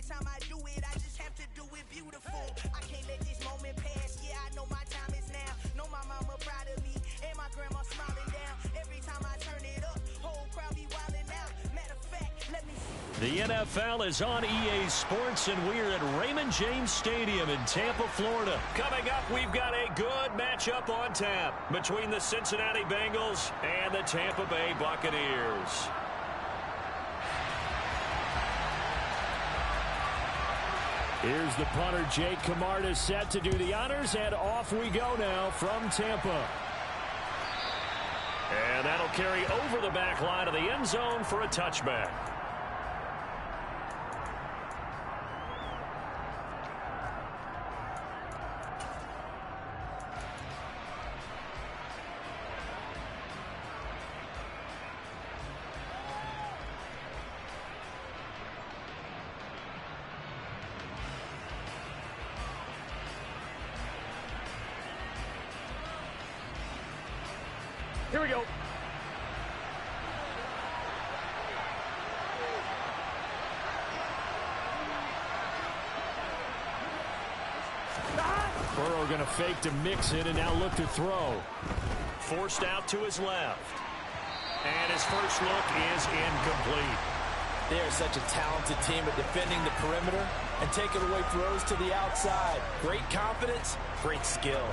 every time I do it, I just have to do it beautiful. I can't let this moment pass. Yeah, I know my time is now. Know my mama proud of me, and my grandma smiling down. Every time I turn it up, whole crowd be wilding out. Matter of fact, let me see. The NFL is on EA Sports, and we're at Raymond James Stadium in Tampa, Florida. Coming up, we've got a good matchup on tap between the Cincinnati Bengals and the Tampa Bay Buccaneers. Here's the punter, Jake Camarda, set to do the honors, and off we go now from Tampa. And that'll carry over the back line of the end zone for a touchback. Here we go. Burrow going to fake to mix it and now look to throw. Forced out to his left. And his first look is incomplete. They are such a talented team at defending the perimeter and taking away throws to the outside. Great confidence, great skill.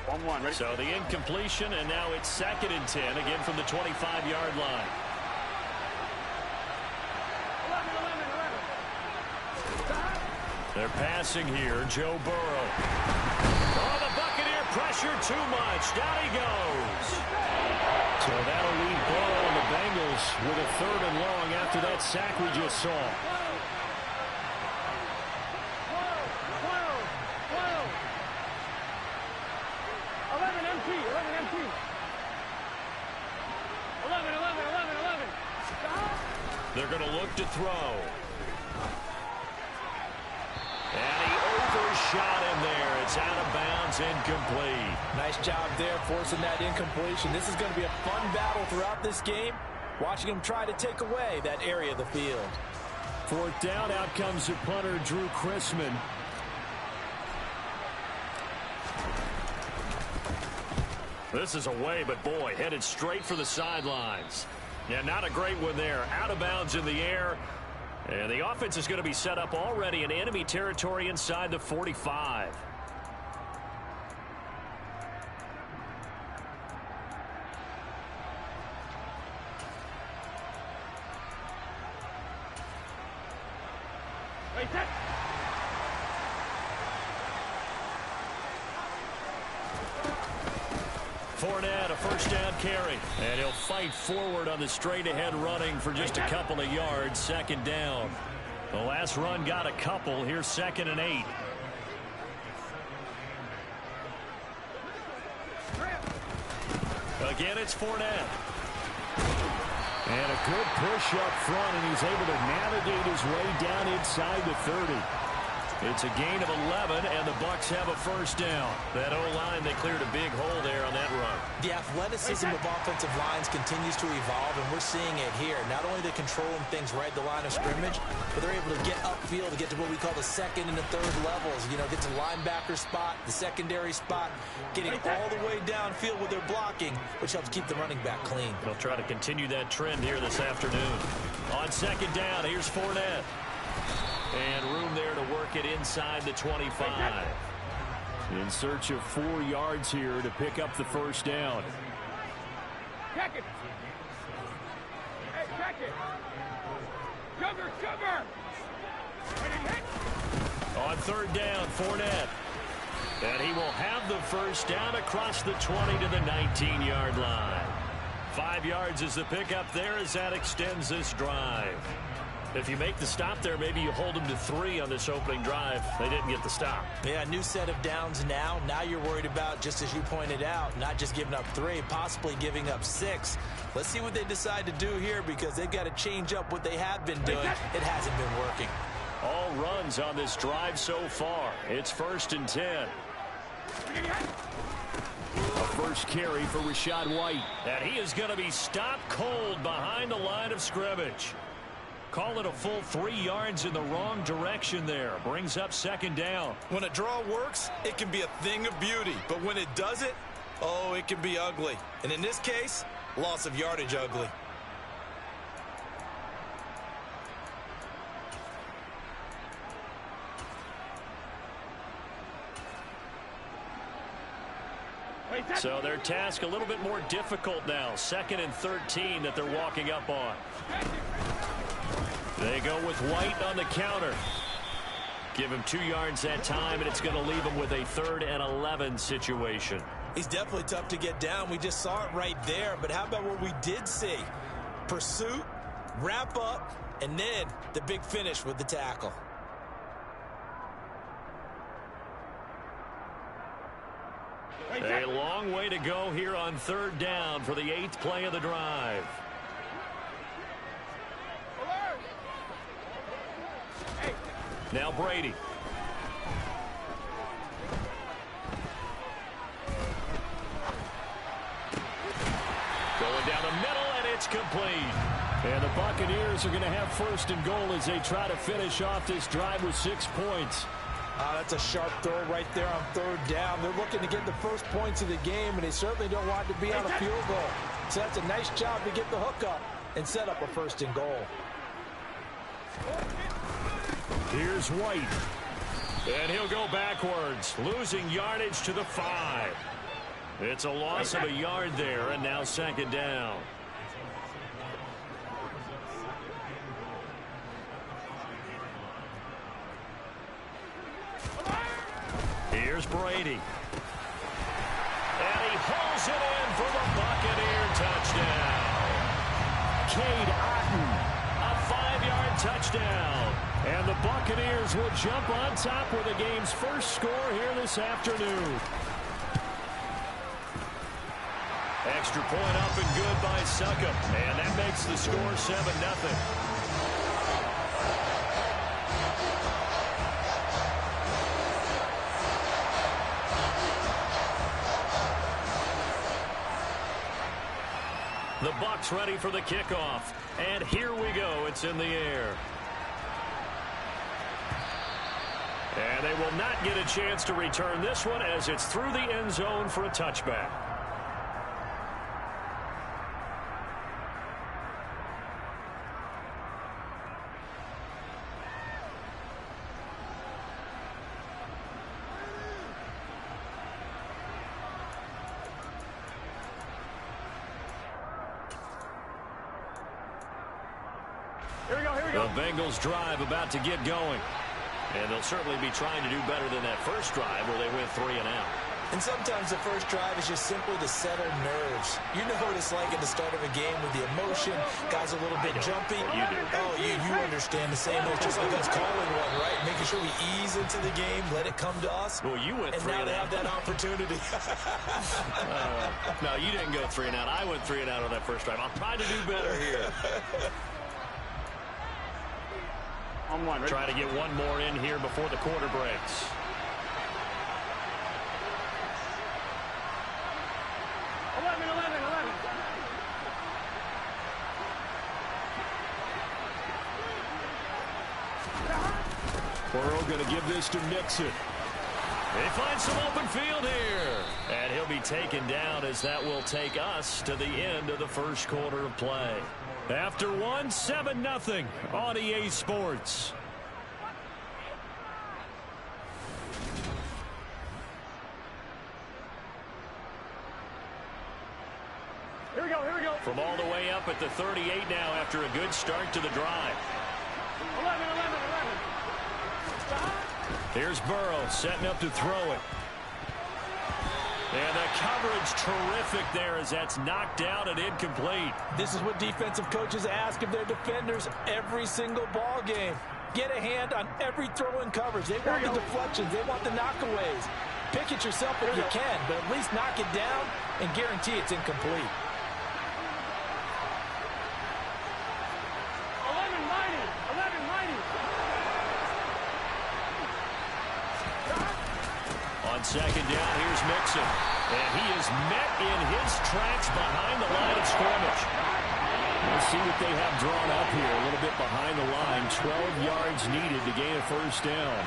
1-1, ready? So the incompletion, and now it's 2nd and 10, again from the 25-yard line. 11. They're passing here, Joe Burrow. Oh, the Buccaneer pressure too much. Down he goes. So that'll leave Burrow and the Bengals with a 3rd and long after that sack we just saw. 11. They're going to look to throw. And he overshot him there. It's out of bounds, incomplete. Nice job there forcing that incompletion. This is going to be a fun battle throughout this game. Watching him try to take away that area of the field. 4th down, out comes the punter, Drew Chrisman. This is away, but boy, headed straight for the sidelines. Yeah, not a great one there. Out of bounds in the air. And the offense is going to be set up already in enemy territory inside the 45. Wait, set. Fournette, a 1st down carry. And he'll fight forward on the straight-ahead running for just a couple of yards. 2nd down. The last run got a couple. Here's 2nd and 8. Again, it's Fournette. And a good push up front, and he's able to navigate his way down inside the 30. It's a gain of 11, and the Bucs have a 1st down. That O-line, they cleared a big hole there on that run. The athleticism of offensive lines continues to evolve, and we're seeing it here. Not only are they controlling things right at the line of scrimmage, but they're able to get upfield to get to what we call the 2nd and the 3rd levels. You know, get to the linebacker spot, the secondary spot, getting all the way downfield with their blocking, which helps keep the running back clean. They'll try to continue that trend here this afternoon. On 2nd down, here's Fournette. And room there to work it inside the 25. In search of 4 yards here to pick up the 1st down. Check it. Hey, check it. Cover. On 3rd down, Fournette. And he will have the 1st down across the 20 to the 19-yard line. 5 yards is the pickup there as that extends this drive. If you make the stop there, maybe you hold them to 3 on this opening drive. They didn't get the stop. Yeah, new set of downs now. Now you're worried about, just as you pointed out, not just giving up 3, possibly giving up 6. Let's see what they decide to do here, because they've got to change up what they have been doing. It hasn't been working. All runs on this drive so far. It's 1st and 10. A 1st carry for Rachaad White. And he is going to be stopped cold behind the line of scrimmage. Call it a full 3 yards in the wrong direction there. Brings up second down. When a draw works, it can be a thing of beauty. But when it doesn't, oh, it can be ugly. And in this case, loss of yardage ugly. So their task a little bit more difficult now. 2nd and 13 that they're walking up on. They go with White on the counter. Give him 2 yards that time, and it's going to leave him with a 3rd and 11 situation. He's definitely tough to get down. We just saw it right there. But how about what we did see? Pursuit, wrap up, and then the big finish with the tackle. A long way to go here on 3rd down for the 8th play of the drive. Now Brady. Going down the middle, and it's complete. And the Buccaneers are going to have 1st and goal as they try to finish off this drive with 6 points. That's a sharp throw right there on 3rd down. They're looking to get the first points of the game, and they certainly don't want it to be on a field goal. So that's a nice job to get the hook up and set up a 1st and goal. Here's White. And he'll go backwards, losing yardage to the 5. It's a loss of a yard there, and now 2nd down. Here's Brady. And he hauls it in for the Buccaneer touchdown. Cade Otton, a 5-yard touchdown. And the Buccaneers will jump on top with the game's first score here this afternoon. Extra point up and good by Succop. And that makes the score 7-0. The Bucs ready for the kickoff. And here we go. It's in the air. And they will not get a chance to return this one as it's through the end zone for a touchback. The Bengals drive about to get going. And they'll certainly be trying to do better than that first drive where they went 3 and out. And sometimes the first drive is just simply to settle nerves. You know what it's like at the start of a game with the emotion. Guys a little bit jumpy. You do. Oh, you understand the same. It's just like us calling one, right? Making sure we ease into the game, let it come to us. Well, you went 3 and out. And now they have that opportunity. No, you didn't go 3 and out. I went 3 and out on that first drive. I'll try to do better here. Try to get one more in here before the quarter breaks. Burrow going to give this to Mixon. They find some open field here. And he'll be taken down as that will take us to the end of the first quarter of play. After 1, 7-0 on EA Sports. Here we go. From all the way up at the 38 now after a good start to the drive. 11. Here's Burrow setting up to throw it. And the coverage terrific there as that's knocked down and incomplete. This is what defensive coaches ask of their defenders every single ball game. Get a hand on every throw in coverage. They want the deflections. They want the knockaways. Pick it yourself if you can, but at least knock it down and guarantee it's incomplete. On second down, here's Mixon. And he is met in his tracks behind the line of scrimmage. Let's see what they have drawn up here. A little bit behind the line. 12 yards needed to gain a first down.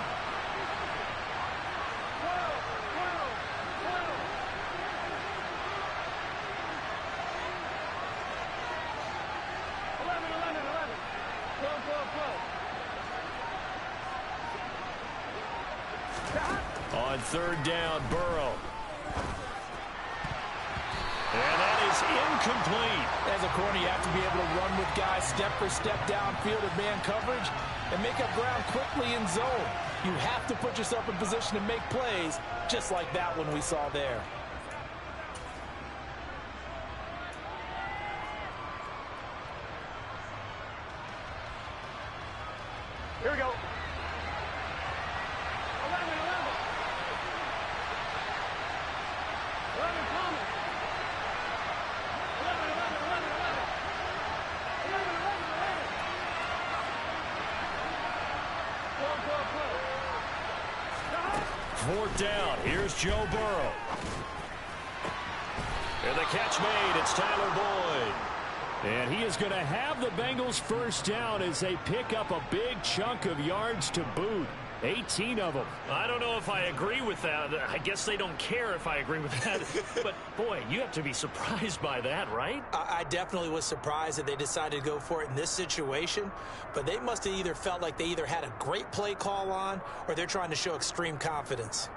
On third down, Burrow. And that is incomplete. As a corner, you have to be able to run with guys step for step downfield in man coverage and make up ground quickly in zone. You have to put yourself in position to make plays, just like that one we saw there. Here we go. 11 coming. 11. Fourth down. Here's Joe Burrow. And the catch made. It's Tyler Boyd. And he is going to have the Bengals first down as they pick up a big chunk of yards to boot. 18 of them. I don't know if I agree with that. I guess they don't care if I agree with that. But, boy, you have to be surprised by that, right? I definitely was surprised that they decided to go for it in this situation. But they must have either felt like they either had a great play call on or they're trying to show extreme confidence.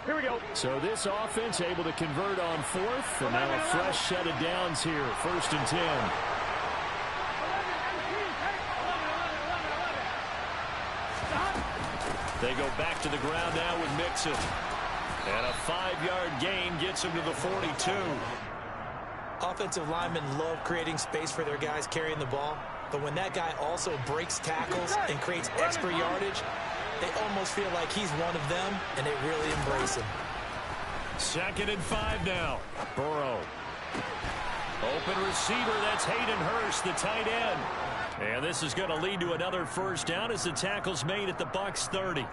Here we go. So this offense able to convert on fourth. And now a fresh set of downs here. First and 10. They go back to the ground now with Mixon. And a 5-yard gain gets him to the 42. Offensive linemen love creating space for their guys carrying the ball. But when that guy also breaks tackles and creates extra yardage, they almost feel like he's one of them, and they really embrace him. 2nd and 5 now. Burrow. Open receiver, that's Hayden Hurst, the tight end. And this is going to lead to another first down as the tackle's made at the Bucs 30.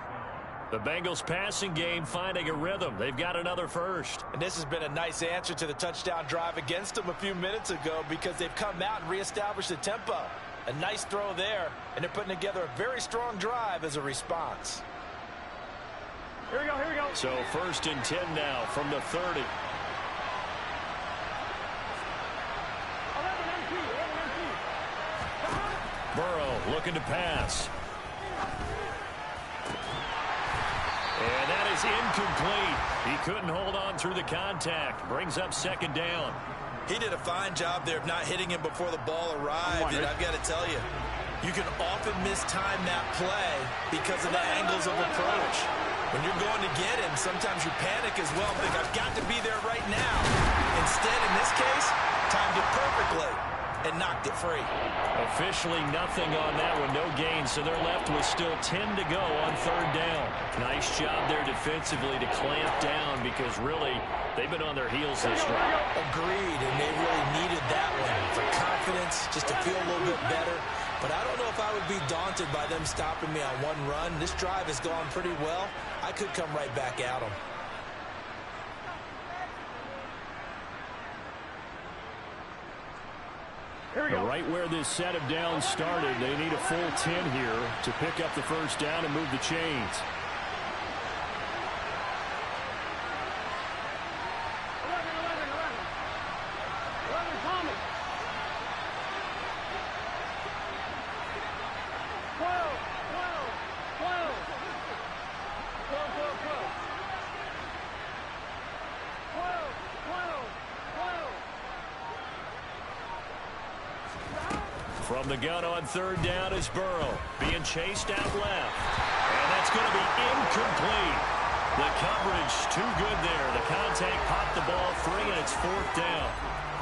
The Bengals passing game finding a rhythm. They've got another first. And this has been a nice answer to the touchdown drive against them a few minutes ago because they've come out and reestablished the tempo. A nice throw there, and they're putting together a very strong drive as a response. Here we go, here we go. So 1st and 10 now from the 30. 11 MP. Burrow looking to pass. And that is incomplete. He couldn't hold on through the contact. Brings up 2nd down. He did a fine job there of not hitting him before the ball arrived, and I've got to tell you, you can often mistime that play because of the angles of approach. When you're going to get him, sometimes you panic as well and think, I've got to be there right now. Instead, in this case, timed it perfectly and knocked it free. Officially nothing on that one, no gain, so they're left with still 10 to go on 3rd down. Nice job there defensively to clamp down because really they've been on their heels this drive. Agreed, and they really needed that one for confidence, just to feel a little bit better. But I don't know if I would be daunted by them stopping me on one run. This drive has gone pretty well. I could come right back at them. Here we go. Right where this set of downs started, they need a full 10 here to pick up the first down and move the chains. 11 coming. 12. 12. From the gun on 3rd down is Burrow, being chased out left. And that's going to be incomplete. The coverage too good there. The contact popped the ball free, and it's 4th down.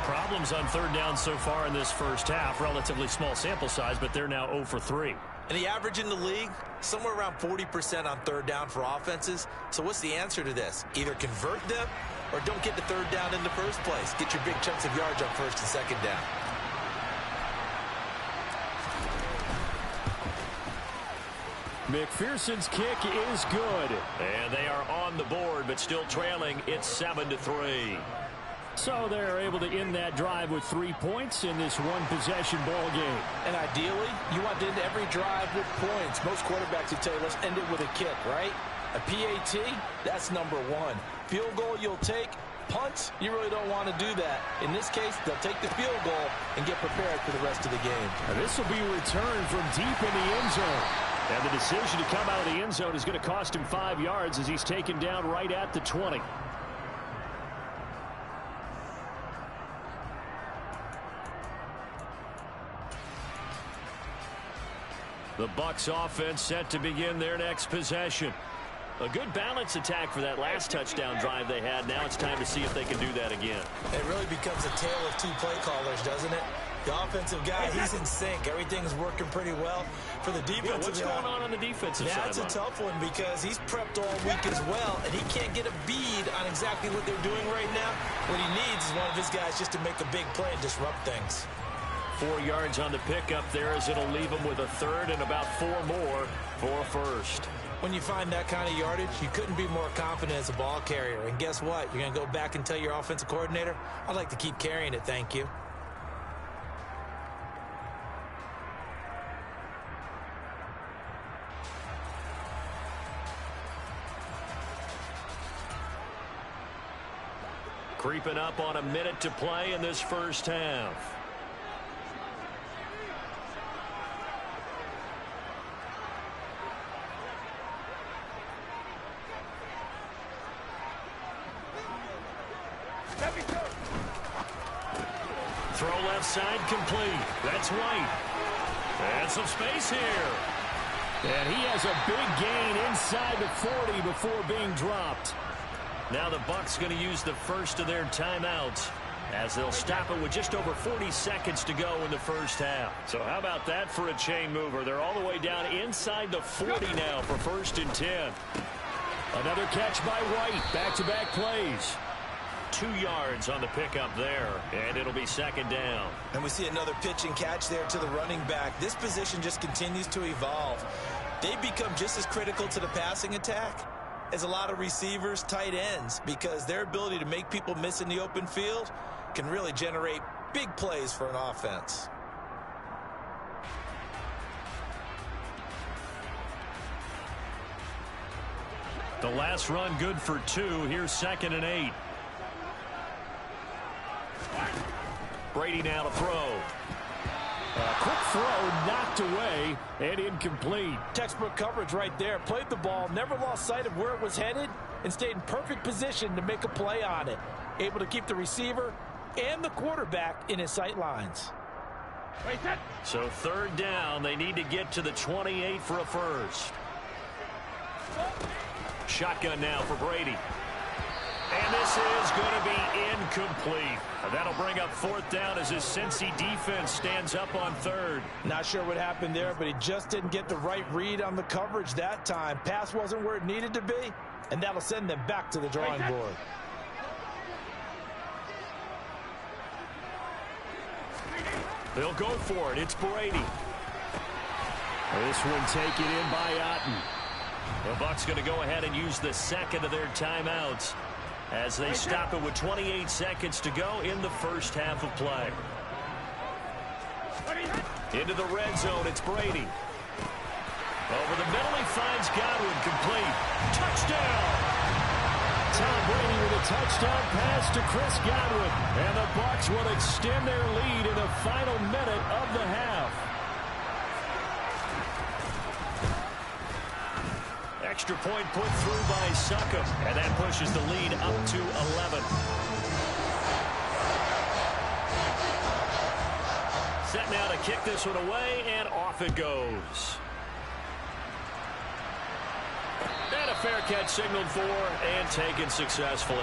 Problems on 3rd down so far in this first half. Relatively small sample size, but they're now 0 for 3. And the average in the league, somewhere around 40% on 3rd down for offenses. So what's the answer to this? Either convert them or don't get the 3rd down in the first place. Get your big chunks of yards on 1st and 2nd down. McPherson's kick is good. And they are on the board, but still trailing. It's 7-3. So they're able to end that drive with 3 points in this one-possession ball game. And ideally, you want to end every drive with points. Most quarterbacks would tell you, let's end it with a kick, right? A PAT, that's number one. Field goal you'll take. Punts, you really don't want to do that. In this case, they'll take the field goal and get prepared for the rest of the game. And this will be returned from deep in the end zone. And the decision to come out of the end zone is going to cost him 5 yards as he's taken down right at the 20. The Bucs offense set to begin their next possession. A good balance attack for that last touchdown drive they had. Now it's time to see if they can do that again. It really becomes a tale of two play callers, doesn't it? The offensive guy, he's in sync. Everything's working pretty well. For the defensive guy, what's going on the defensive side? That's a tough one because he's prepped all week as well, and he can't get a bead on exactly what they're doing right now. What he needs is one of his guys just to make a big play and disrupt things. 4 yards on the pickup there as it'll leave him with a third and about 4 more for a first. When you find that kind of yardage, you couldn't be more confident as a ball carrier. And guess what? You're going to go back and tell your offensive coordinator, I'd like to keep carrying it, thank you. Creeping up on a minute to play in this first half. Throw left side complete. That's White. And some space here. And he has a big gain inside the 40 before being dropped. Now the Bucs going to use the first of their timeouts as they'll stop it with just over 40 seconds to go in the first half. So how about that for a chain mover? They're all the way down inside the 40 now for 1st and 10. Another catch by White. Back-to-back plays. 2 yards on the pickup there, and it'll be 2nd down. And we see another pitch and catch there to the running back. This position just continues to evolve. They become just as critical to the passing attack as a lot of receivers, tight ends, because their ability to make people miss in the open field can really generate big plays for an offense. The last run good for 2. Here's 2nd and 8. Brady now to throw. A quick throw knocked away and incomplete. Textbook coverage right there. Played the ball, never lost sight of where it was headed, and stayed in perfect position to make a play on it. Able to keep the receiver and the quarterback in his sight lines. So 3rd down, they need to get to the 28 for a first. Shotgun now for Brady. And this is going to be incomplete. That'll bring up 4th down as his Cincy defense stands up on 3rd. Not sure what happened there, but he just didn't get the right read on the coverage that time. Pass wasn't where it needed to be, and that'll send them back to the drawing board. They'll go for it. It's Brady. This one taken in by Otten. The Bucs going to go ahead and use the 2nd of their timeouts as they stop it with 28 seconds to go in the first half of play. Into the red zone, it's Brady. Over the middle, he finds Godwin, complete. Touchdown! Tom Brady with a touchdown pass to Chris Godwin. And the Bucs will extend their lead in the final minute of the half. Extra point put through by Succop, and that pushes the lead up to 11. Set now to kick this one away, and off it goes. And a fair catch signaled for and taken successfully.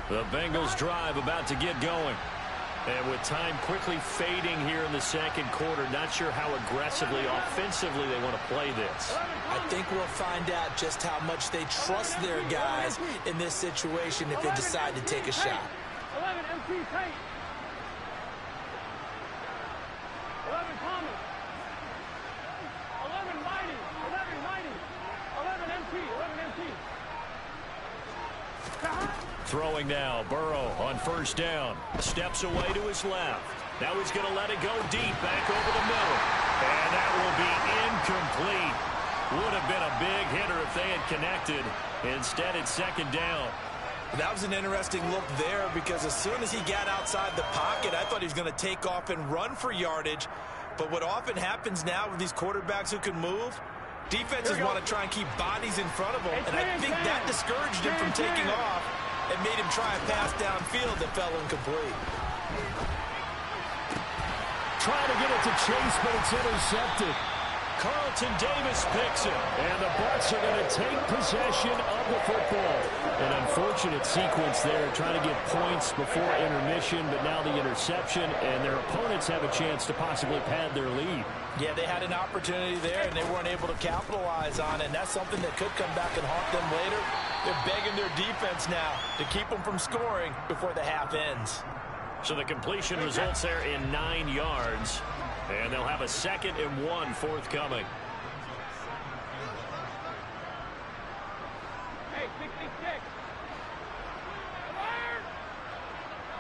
The Bengals drive about to get going. And with time quickly fading here in the second quarter, not sure how aggressively, offensively they want to play this. I think we'll find out just how much they trust their guys in this situation if they decide to take a shot. 11 MC Tate. 11 Thomas. 11 Mighty. 11 Mighty. 11 MC. 11 MC. Throwing now, Burrow on first down. Steps away to his left. Now he's going to let it go deep, back over the middle. And that will be incomplete. Would have been a big hitter if they had connected. Instead, it's second down. That was an interesting look there because as soon as he got outside the pocket, I thought he was going to take off and run for yardage. But what often happens now with these quarterbacks who can move, defenses want to try and keep bodies in front of them. And I think that discouraged him from taking off and made him try a pass downfield that fell incomplete. Trying to get it to Chase, but it's intercepted. Carlton Davis picks it, and the Bucs are going to take possession of the football. An unfortunate sequence there, trying to get points before intermission, but now the interception, and their opponents have a chance to possibly pad their lead. Yeah, they had an opportunity there, and they weren't able to capitalize on it, and that's something that could come back and haunt them later. They're begging their defense now to keep them from scoring before the half ends. So the completion results there in 9 yards. And they'll have a 2nd and 1 forthcoming. Hey, 66. Alert!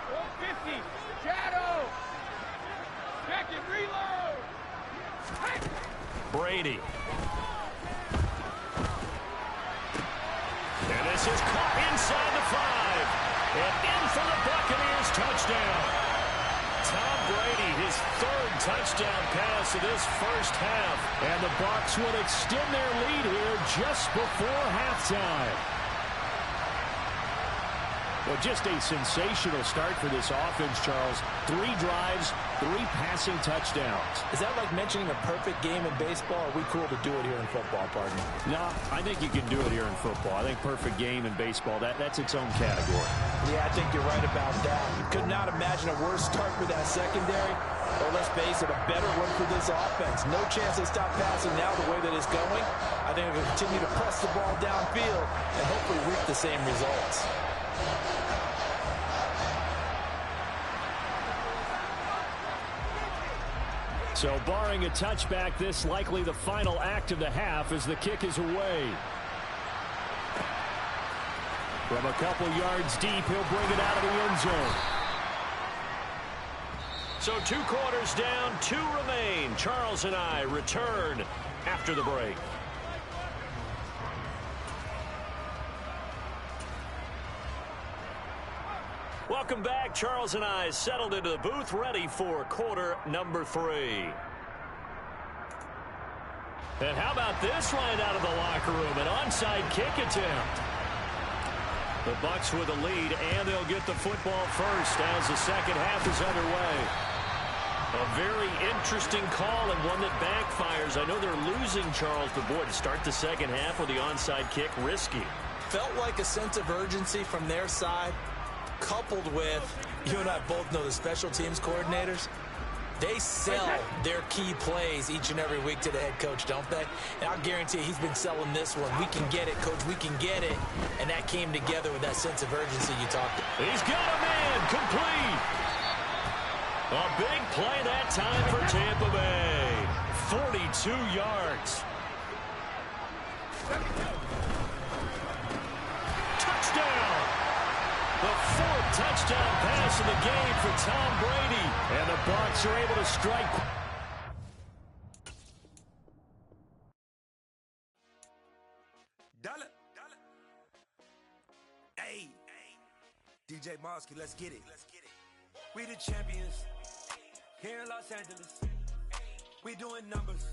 450. Shadow. Check it, reload. Hey. Brady. And this is caught inside the 5. And in for the Buccaneers touchdown. Tom Brady, his 3rd touchdown pass of this first half. And the Bucs will extend their lead here just before halftime. Well, just a sensational start for this offense, Charles. 3 drives, 3 passing touchdowns. Is that like mentioning a perfect game in baseball? Or are we cool to do it here in football, partner? No, I think you can do it here in football. I think perfect game in baseball, that's its own category. Yeah, I think you're right about that. You could not imagine a worse start for that secondary. Or let's face it, a better one for this offense. No chance they stop passing now the way that it's going. I think they'll continue to press the ball downfield and hopefully reap the same results. So barring a touchback, this likely the final act of the half as the kick is away. From a couple yards deep, he'll bring it out of the end zone. So 2 quarters down, 2 remain. Charles and I return after the break. Welcome back. Charles and I settled into the booth, ready for quarter number 3. And how about this right out of the locker room? An onside kick attempt. The Bucs with a lead, and they'll get the football first as the second half is underway. A very interesting call and one that backfires. I know they're losing, Charles, but boy, to start the second half with the onside kick, risky. Felt like a sense of urgency from their side, coupled with, you and I both know the special teams coordinators, they sell their key plays each and every week to the head coach, don't they? And I'll guarantee he's been selling this one. We can get it, coach, we can get it. And that came together with that sense of urgency you talked about. He's got a man, complete. A big play that time for Tampa Bay. 42 yards. Touchdown. The 4th touchdown pass of the game for Tom Brady. And the Bucs are able to strike. Dollar. Hey. DJ Mosky, let's get it. We the champions. Here in Los Angeles. We doing numbers.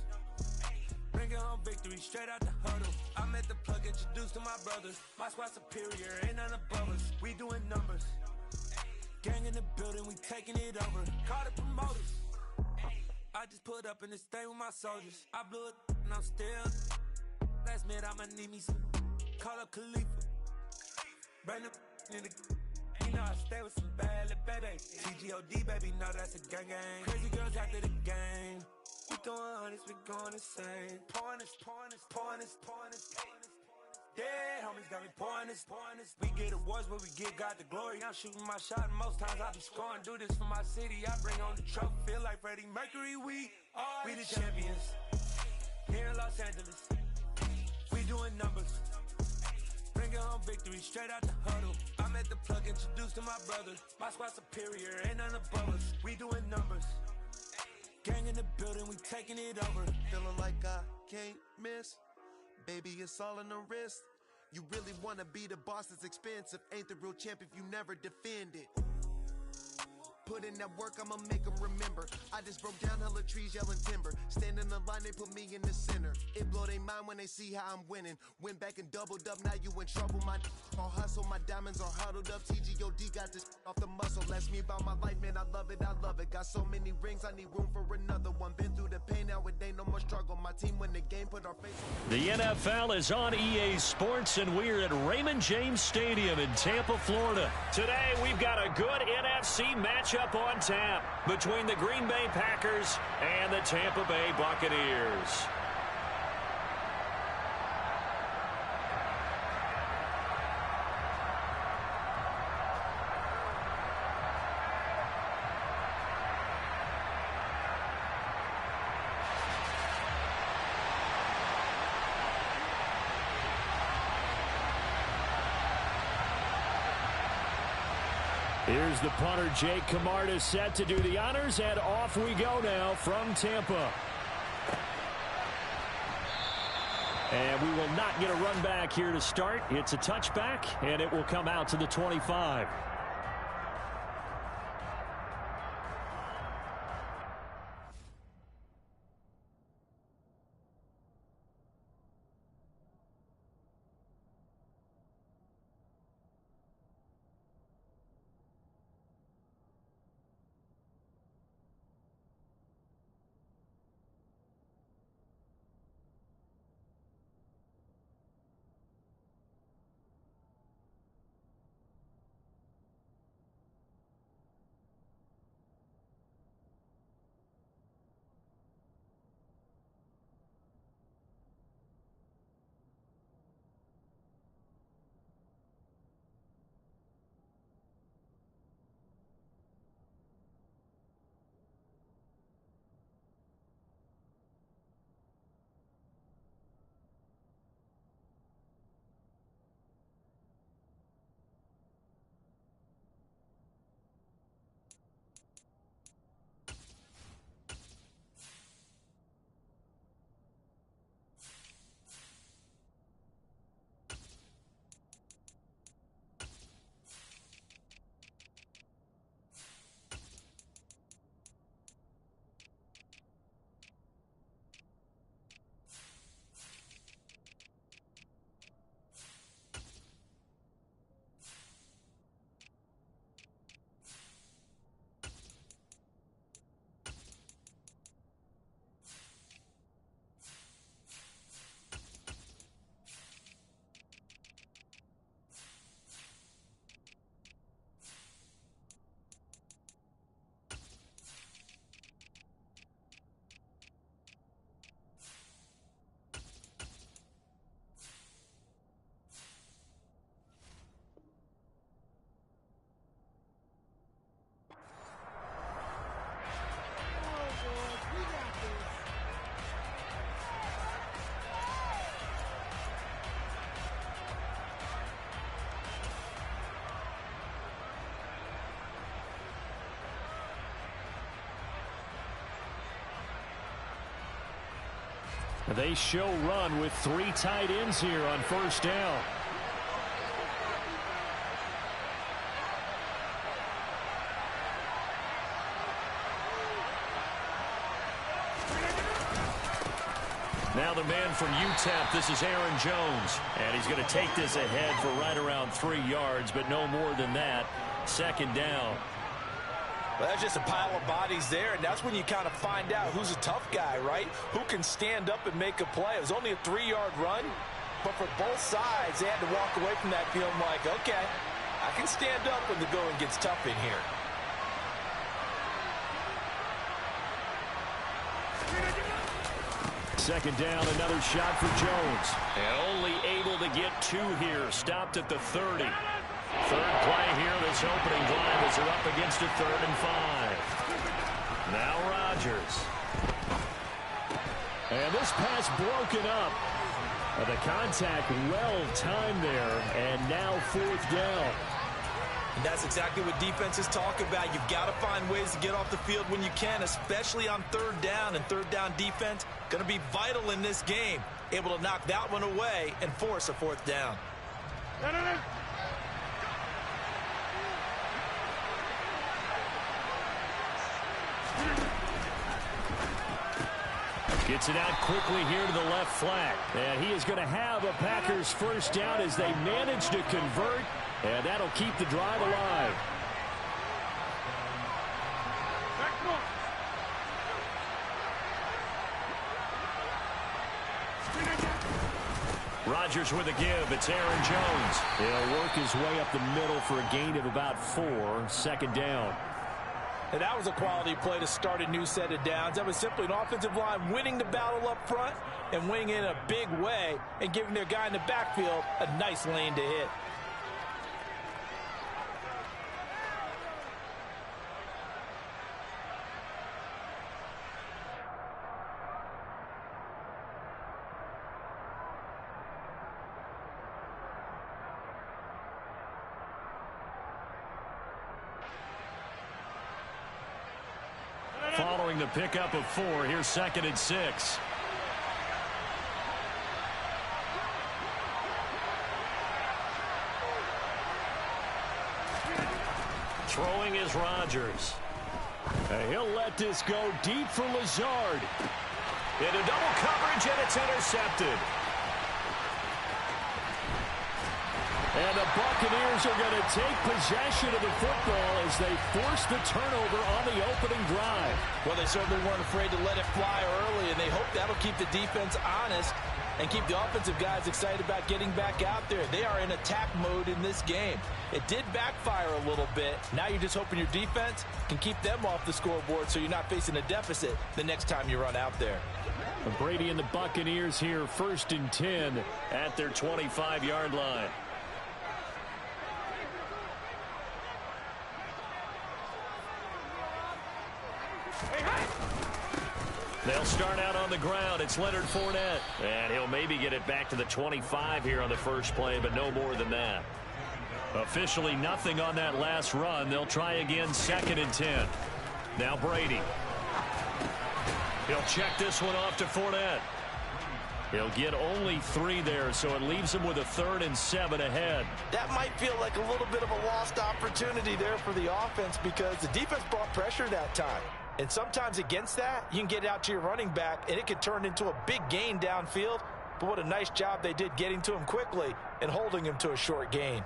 Bringing home victory straight out the huddle. I'm at the plug, introduced to my brothers. My squad superior, ain't none above us. We doing numbers. Gang in the building, we taking it over. Call the promoters. I just put up in this thing with my soldiers. I blew it and I'm still. Last minute I'ma need me some. Call up Khalifa. Bring the in the. know I stay with some bad little baby. TGOD, baby, know that's a gang gang. Crazy girls after the game. We throwing hundreds, we going insane. Pouring this. Yeah, homies got me pouring this. We get awards, but we give God the glory. I'm shooting my shot, and most times I be scoring. Do this for my city, I bring on the trophy. Feel like Freddie Mercury, we the champions. Here in Los Angeles, we doing numbers. Bringing home victory straight out the huddle. I'm at the plug, introduced to my brother. My squad superior, ain't none above us. We doing numbers. Gang in the building, we taking it over. Feeling like I can't miss. Baby, it's all in the wrist. You really wanna be the boss, it's expensive. Ain't the real champ if you never defend it. Put in that work, I'ma make them remember. I just broke down hella trees, yelling timber. Stand in the line, they put me in the center. It blow their mind when they see how I'm winning. Went back and doubled up, now you in trouble. My all hustle, my diamonds are huddled up. TGOD got this off the muscle. That's me about my life, man, I love it. Got so many rings, I need room for another one. Been through the pain, now it ain't no more struggle. My team win the game, put our face on. The NFL is on EA Sports, and we're at Raymond James Stadium in Tampa, Florida. Today, we've got a good NFC matchup on tap between the Green Bay Packers and the Tampa Bay Buccaneers. Here's the punter, Jake Camarda, set to do the honors, and off we go now from Tampa. And we will not get a run back here to start. It's a touchback, and it will come out to the 25. They show run with 3 tight ends here on first down. Now the man from UTEP, this is Aaron Jones. And he's going to take this ahead for right around 3 yards, but no more than that. Second down. Well, that's just a pile of bodies there, and that's when you kind of find out who's a tough guy, right? Who can stand up and make a play. It was only a 3-yard run, but for both sides, they had to walk away from that feeling like, okay, I can stand up when the going gets tough in here. Second down, another shot for Jones. And only able to get 2 here. Stopped at the 30. Third play here, this opening drive as they're up against a 3rd and 5. Now Rodgers. And this pass broken up. The contact well timed there, and now 4th down. And that's exactly what defenses talk about. You've got to find ways to get off the field when you can, especially on 3rd down. And 3rd down defense going to be vital in this game. Able to knock that one away and force a 4th down. Gets it out quickly here to the left flat. And he is going to have a Packers 1st down as they manage to convert. And that'll keep the drive alive. Rodgers with a give. It's Aaron Jones. He'll work his way up the middle for a gain of about 4. 2nd down. And that was a quality play to start a new set of downs. That was simply an offensive line winning the battle up front and winning in a big way and giving their guy in the backfield a nice lane to hit. Following the pickup of 4, here's 2nd and 6. Throwing is Rodgers. He'll let this go deep for Lazard. Into double coverage, and it's intercepted. And the Buccaneers are going to take possession of the football as they force the turnover on the opening drive. Well, they certainly weren't afraid to let it fly early, and they hope that'll keep the defense honest and keep the offensive guys excited about getting back out there. They are in attack mode in this game. It did backfire a little bit. Now you're just hoping your defense can keep them off the scoreboard so you're not facing a deficit the next time you run out there. Brady and the Buccaneers here, 1st and 10 at their 25-yard line. They'll start out on the ground. It's Leonard Fournette. And he'll maybe get it back to the 25 here on the first play, but no more than that. Officially nothing on that last run. They'll try again, 2nd and 10. Now Brady. He'll check this one off to Fournette. He'll get only 3 there, so it leaves him with a 3rd and 7 ahead. That might feel like a little bit of a lost opportunity there for the offense because the defense brought pressure that time. And sometimes against that, you can get out to your running back, and it could turn into a big gain downfield. But what a nice job they did getting to him quickly and holding him to a short gain.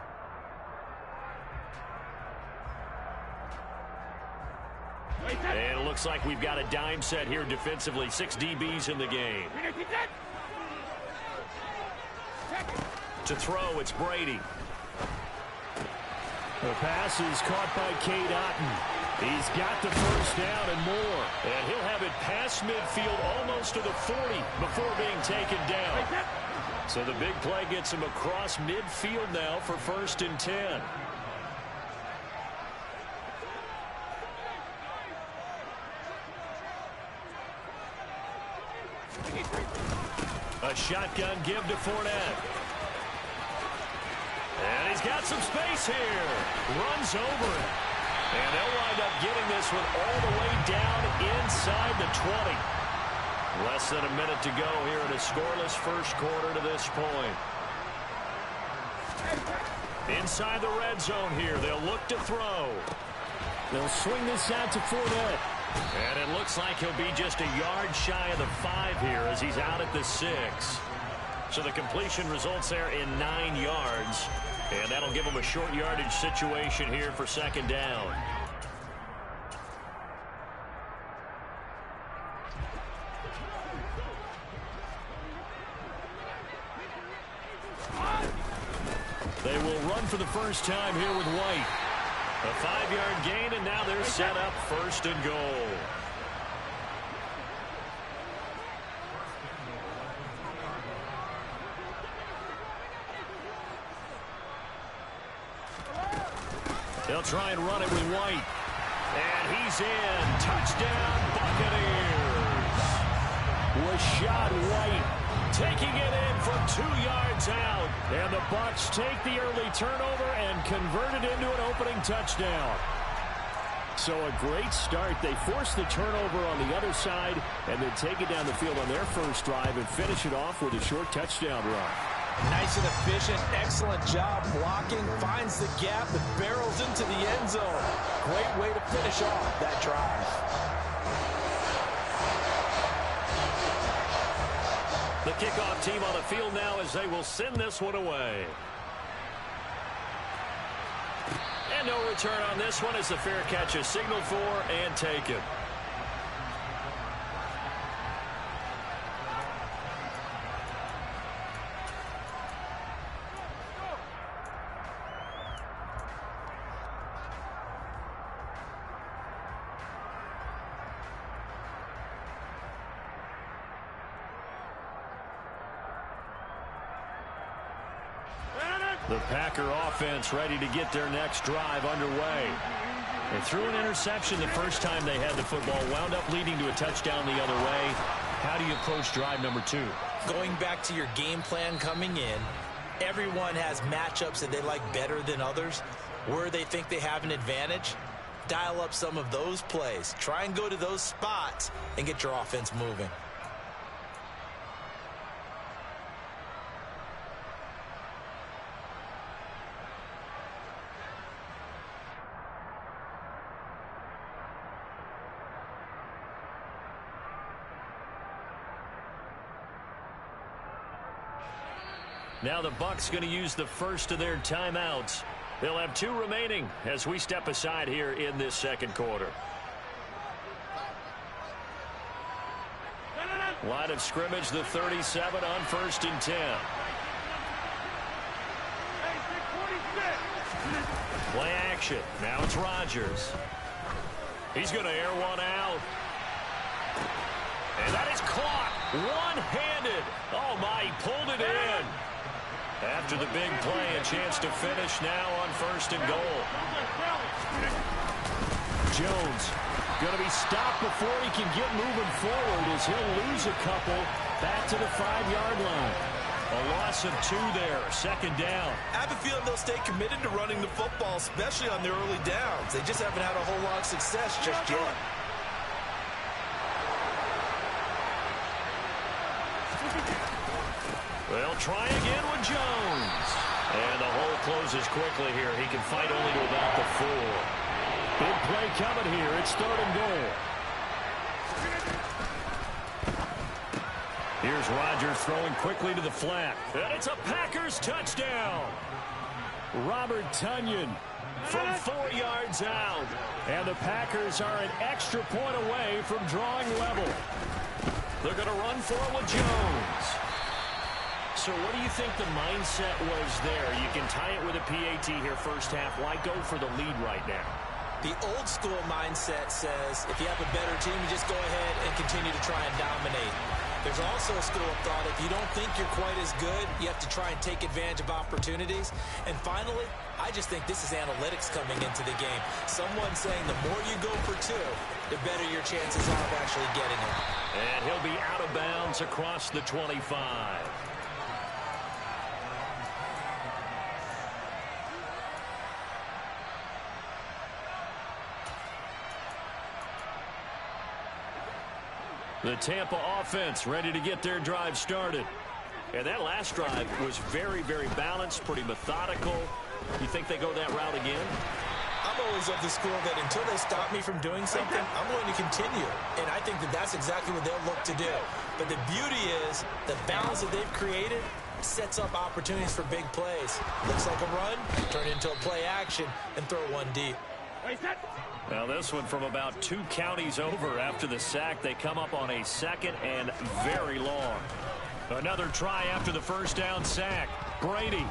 And it looks like we've got a dime set here defensively. 6 DBs in the game. To throw, it's Brady. The pass is caught by Cade Otton. He's got the 1st down and more. And he'll have it past midfield almost to the 40 before being taken down. So the big play gets him across midfield now for 1st and 10. A shotgun give to Fournette. And he's got some space here. Runs over it. And they'll wind up getting this one all the way down inside the 20. Less than a minute to go here in a scoreless first quarter to this point. Inside the red zone here. They'll look to throw. They'll swing this out to Fournette. And it looks like he'll be just a yard shy of the 5 here as he's out at the 6. So the completion results there in 9 yards. And that'll give him a short yardage situation here for 2nd down. They will run for the first time here with White. A 5-yard gain, and now they're set up 1st and goal. They'll try and run it with White. And he's in. Touchdown, Buccaneers. Rashad White taking it in from 2 yards out. And the Bucs take the early turnover and convert it into an opening touchdown. So a great start. They force the turnover on the other side and then take it down the field on their first drive and finish it off with a short touchdown run. Nice and efficient. Excellent job blocking. Finds the gap and barrels into the end zone. Great way to finish off that drive. The kickoff team on the field now as they will send this one away. And no return on this one as the fair catch is signaled for and taken. The Packer offense ready to get their next drive underway. They threw an interception the first time they had the football, wound up leading to a touchdown the other way. How do you approach drive number 2? Going back to your game plan coming in, everyone has matchups that they like better than others. Where they think they have an advantage, dial up some of those plays. Try and go to those spots and get your offense moving. Now the Bucs going to use the first of their timeouts. They'll have 2 remaining as we step aside here in this second quarter. Line of scrimmage, the 37 on 1st and 10. Play action. Now it's Rodgers. He's going to air one out. And that is caught one-handed. Oh, my, he pulled it in. After the big play, a chance to finish now on 1st and goal. Jones going to be stopped before he can get moving forward as he'll lose a couple back to the 5-yard line. A loss of 2 there, 2nd down. I have a feeling they'll stay committed to running the football, especially on their early downs. They just haven't had a whole lot of success just yet. They'll try again with Jones. And the hole closes quickly here. He can fight only to about the 4. Big play coming here. It's 3rd and goal. Here's Rodgers throwing quickly to the flat. And it's a Packers touchdown. Robert Tonyan from 4 yards out. And the Packers are an extra point away from drawing level. They're going to run for it with Jones. So what do you think the mindset was there? You can tie it with a PAT here first half. Why go for the lead right now? The old school mindset says if you have a better team, you just go ahead and continue to try and dominate. There's also a school of thought, if you don't think you're quite as good, you have to try and take advantage of opportunities. And finally, I just think this is analytics coming into the game. Someone saying the more you go for 2, the better your chances are of actually getting it. And he'll be out of bounds across the 25. The Tampa offense ready to get their drive started. And that last drive was very, very balanced, pretty methodical. You think they go that route again? I'm always of the school that until they stop me from doing something, I'm going to continue. And I think that that's exactly what they'll look to do. But the beauty is the balance that they've created sets up opportunities for big plays. Looks like a run, turn into a play action, and throw one deep. Now this one from about 2 counties over after the sack. They come up on a 2nd and very long. Another try after the first down sack. Brady.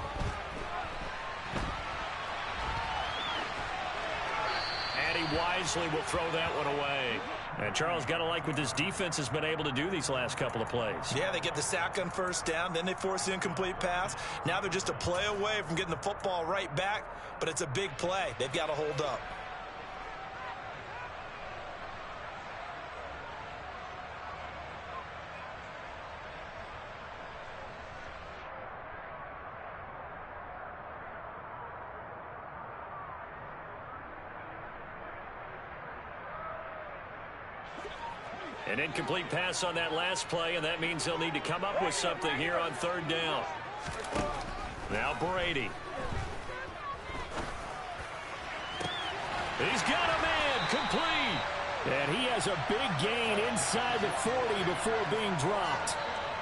wisely will throw that one away. And Charles, got to like what this defense has been able to do these last couple of plays. Yeah, they get the sack on first down, then they force the incomplete pass. Now they're just a play away from getting the football right back, but it's a big play. They've got to hold up. An incomplete pass on that last play, and that means they'll need to come up with something here on third down. Now Brady. He's got a man, complete. And he has a big gain inside the 40 before being dropped.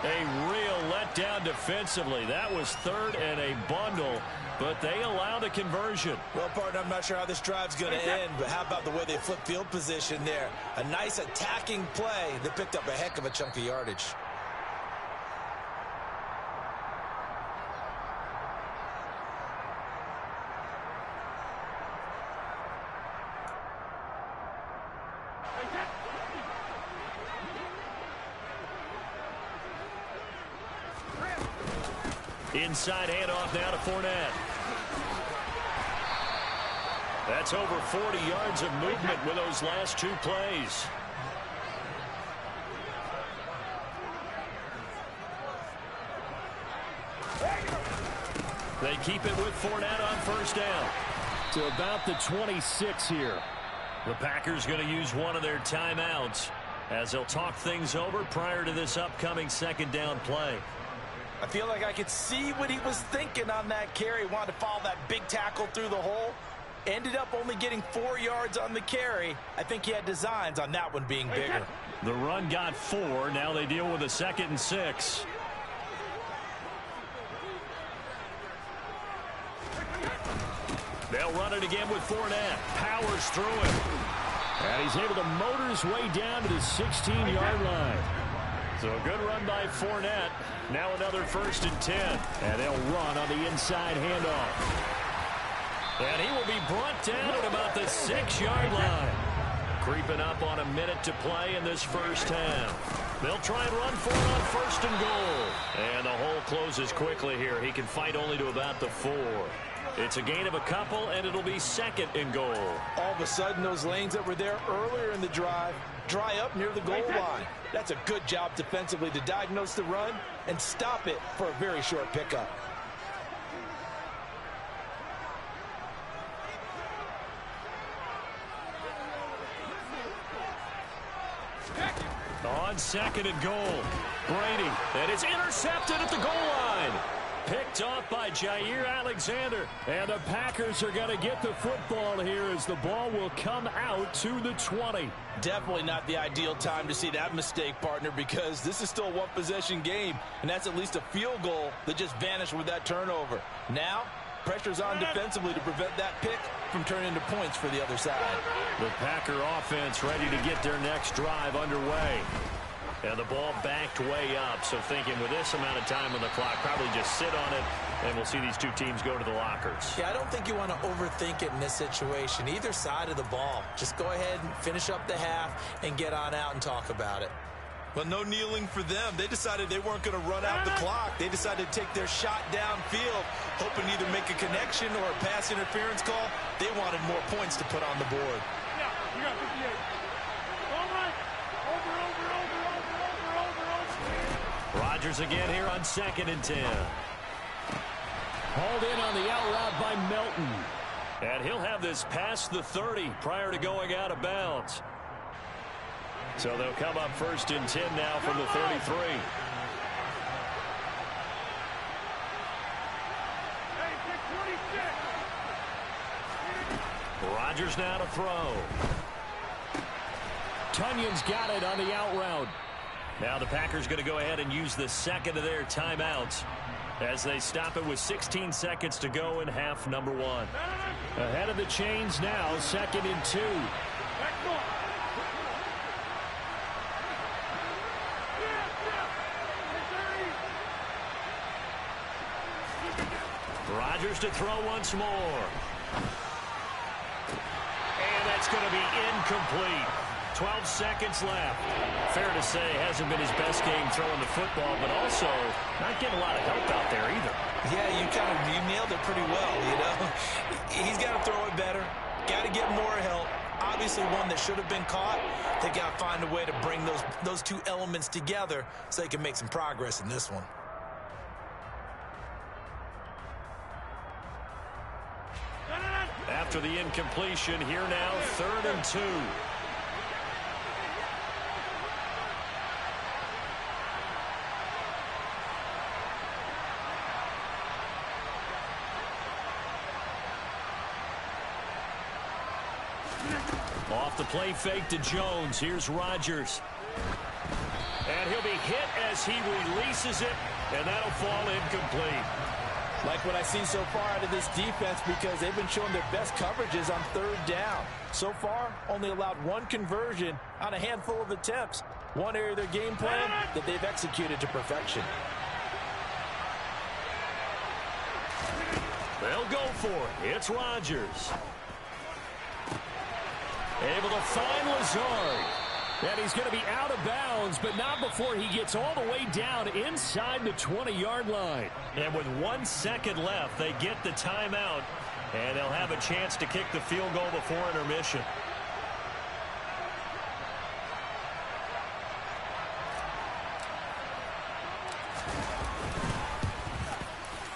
A real letdown defensively. That was third and a bundle, but they allowed a conversion. Well, partner, I'm not sure how this drive's going to end, but how about the way they flip field position there? A nice attacking play that picked up a heck of a chunk of yardage. Inside handoff now to Fournette. That's over 40 yards of movement with those last two plays. They keep it with Fournette on first down. To about the 26 here. The Packers going to use one of their timeouts as they'll talk things over prior to this upcoming second down play. I feel like I could see what he was thinking on that carry. Wanted to follow that big tackle through the hole. Ended up only getting 4 yards on the carry. I think he had designs on that one being bigger. The run got 4. Now they deal with a 2nd and 6. They'll run it again with Fournette. Powers through it. And he's able to motor his way down to the 16-yard line. So a good run by Fournette. Now another 1st and 10. And they'll run on the inside handoff. And he will be brought down at about the 6-yard line. Creeping up on a minute to play in this first half. They'll try and run for it on 1st and goal. And the hole closes quickly here. He can fight only to about the 4. It's a gain of a couple, and it'll be 2nd and goal. All of a sudden, those lanes that were there earlier in the drive dry up near the goal line. That's a good job defensively to diagnose the run and stop it for a very short pickup. On 2nd and goal, Brady, and it's intercepted at the goal line. Picked off by Jair Alexander. And the Packers are going to get the football here as the ball will come out to the 20. Definitely not the ideal time to see that mistake, partner, because this is still a one-possession game, and that's at least a field goal that just vanished with that turnover. Now, pressure's on defensively to prevent that pick from turning into points for the other side. The Packer offense ready to get their next drive underway. And the ball backed way up, so thinking with this amount of time on the clock, probably just sit on it, and we'll see these two teams go to the lockers. Yeah, I don't think you want to overthink it in this situation. Either side of the ball. Just go ahead and finish up the half and get on out and talk about it. Well, no kneeling for them. They decided they weren't going to run out the clock. They decided to take their shot downfield, hoping to either make a connection or a pass interference call. They wanted more points to put on the board. Yeah, you got 58. All right. Over. Rodgers again here on 2nd and 10. Hauled in on the out route by Melton. And he'll have this past the 30 prior to going out of bounds. So they'll come up 1st and 10 now from the 33. Rodgers now to throw. Tunyon's got it on the out route. Now the Packers going to go ahead and use the 2nd of their timeouts as they stop it with 16 seconds to go in half number 1. Ahead of the chains now, 2nd and 2. Rodgers to throw once more. And that That's going to be incomplete. 12 seconds left. Fair to say, hasn't been his best game throwing the football, but also not getting a lot of help out there either. Yeah, you nailed it pretty well, you know. He's got to throw it better. Got to get more help. Obviously one that should have been caught. They got to find a way to bring those two elements together so they can make some progress in this one. After the incompletion, here now, 3rd and 2. Off the play fake to Jones. Here's Rodgers. And he'll be hit as he releases it, and that'll fall incomplete. Like what I've seen so far out of this defense, because they've been showing their best coverages on 3rd down. So far, only allowed 1 conversion on a handful of attempts. One area of their game plan that they've executed to perfection. They'll go for it. It's Rodgers. Able to find Lazard. And he's going to be out of bounds, but not before he gets all the way down inside the 20-yard line. And with 1 second left, they get the timeout, and they'll have a chance to kick the field goal before intermission.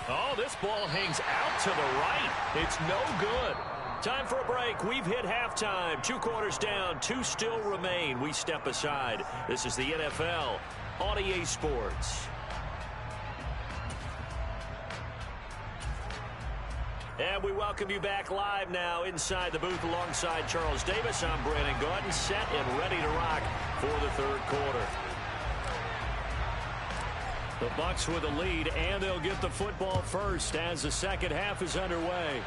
Oh, this ball hangs out to the right. It's no good. Time for a break. We've hit halftime. 2 quarters down. 2 still remain. We step aside. This is the NFL on EA Sports. And we welcome you back live now inside the booth alongside Charles Davis. I'm Brandon Gaudin, set and ready to rock for the 3rd quarter. The Bucs with a lead, and they'll get the football first as the second half is underway.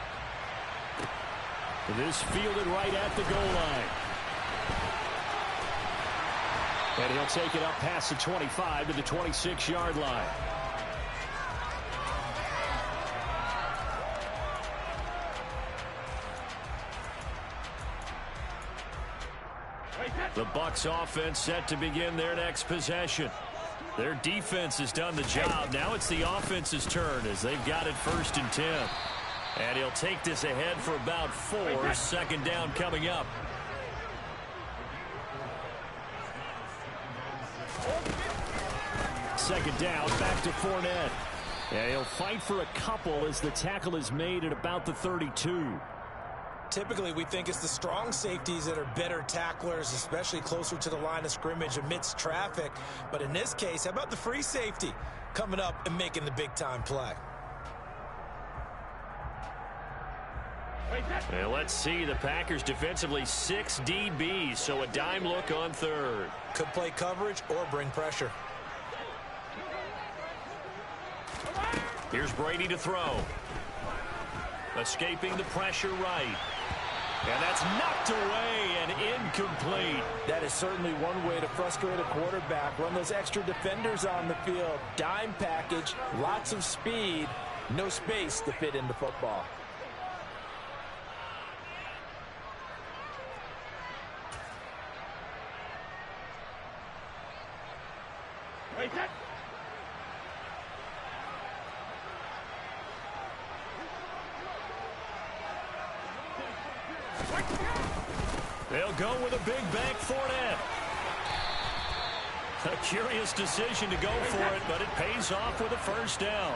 This fielded right at the goal line. And he'll take it up past the 25 to the 26-yard line. The Bucs offense set to begin their next possession. Their defense has done the job. Now it's the offense's turn as they've got it 1st and 10. And he'll take this ahead for about 4. 2nd down coming up. Second down, back to Fournette. And he'll fight for a couple as the tackle is made at about the 32. Typically, we think it's the strong safeties that are better tacklers, especially closer to the line of scrimmage amidst traffic. But in this case, how about the free safety coming up and making the big-time play? And let's see, the Packers defensively 6 DBs, so a dime look on 3rd. Could play coverage or bring pressure. Here's Brady to throw. Escaping the pressure right. And that's knocked away and incomplete. That is certainly one way to frustrate a quarterback. Run those extra defenders on the field. Dime package, lots of speed, no space to fit into football. They'll go with a big bank Fournette. A curious decision to go for it, but it pays off with a 1st down.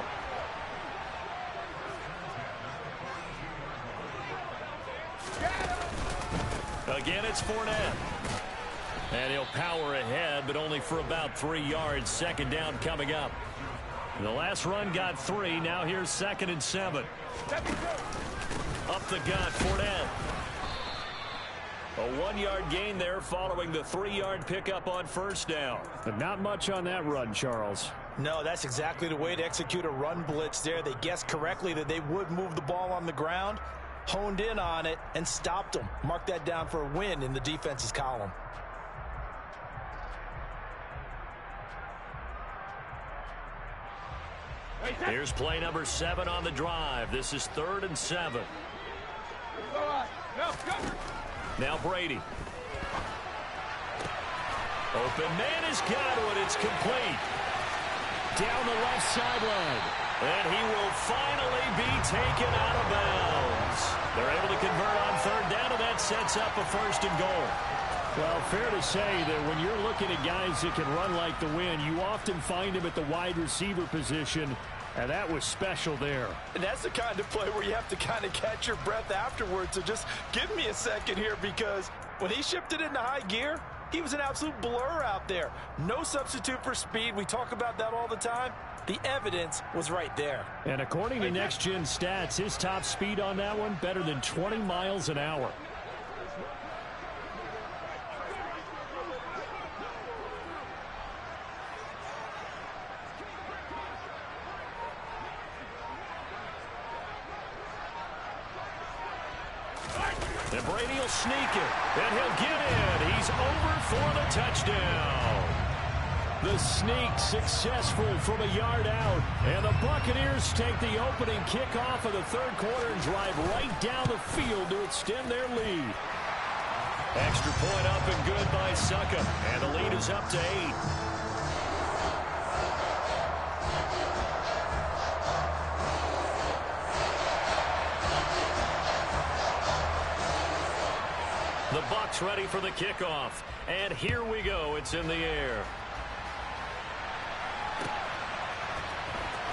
Again, it's Fournette. And he'll power ahead, but only for about 3 yards. 2nd down coming up. The last run got 3. Now here's 2nd and 7. Up the gut, Fournette. A 1-yard gain there following the 3-yard pickup on 1st down. But not much on that run, Charles. No, that's exactly the way to execute a run blitz there. They guessed correctly that they would move the ball on the ground, honed in on it, and stopped them. Mark that down for a win in the defense's column. Here's play number 7 on the drive. This is 3rd and 7. Now Brady. Open man has got it. It's complete. Down the left sideline. And he will finally be taken out of bounds. They're able to convert on third down, and that sets up a first and goal. Well, fair to say that when you're looking at guys that can run like the wind, you often find him at the wide receiver position, and that was special there. And that's the kind of play where you have to kind of catch your breath afterwards. So just give me a second here, because when he shifted into high gear, he was an absolute blur out there. No substitute for speed. We talk about that all the time. The evidence was right there. And according to Next Gen Stats, his top speed on that one, better than 20 miles an hour. And Brady will sneak it, and he'll get in. He's over for the touchdown. The sneak successful from a yard out. And the Buccaneers take the opening kickoff of the third quarter and drive right down the field to extend their lead. Extra point up and good by Succa. And the lead is up to 8. The Bucs ready for the kickoff. And here we go. It's in the air.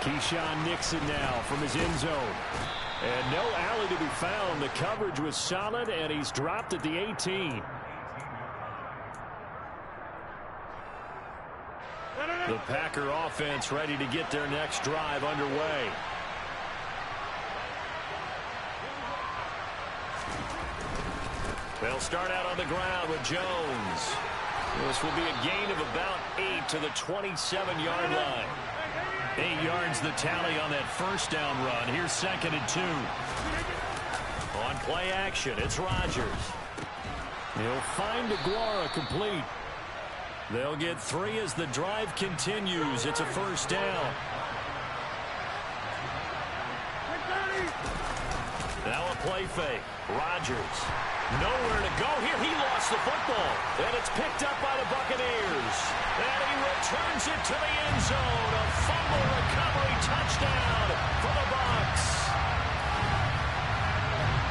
Keyshawn Nixon now from his end zone. And no alley to be found. The coverage was solid, and he's dropped at the 18. The Packer offense ready to get their next drive underway. They'll start out on the ground with Jones. This will be a gain of about 8 to the 27-yard line. 8 yards the tally on that first down run. Here's 2nd and 2. On play action, it's Rodgers. He'll find Aguara complete. They'll get 3 as the drive continues. It's a first down. Now a play fake. Rodgers. Nowhere to go here. He lost the football. And it's picked up by the Buccaneers. And he returns it to the end zone. A fumble recovery touchdown for the Bucs.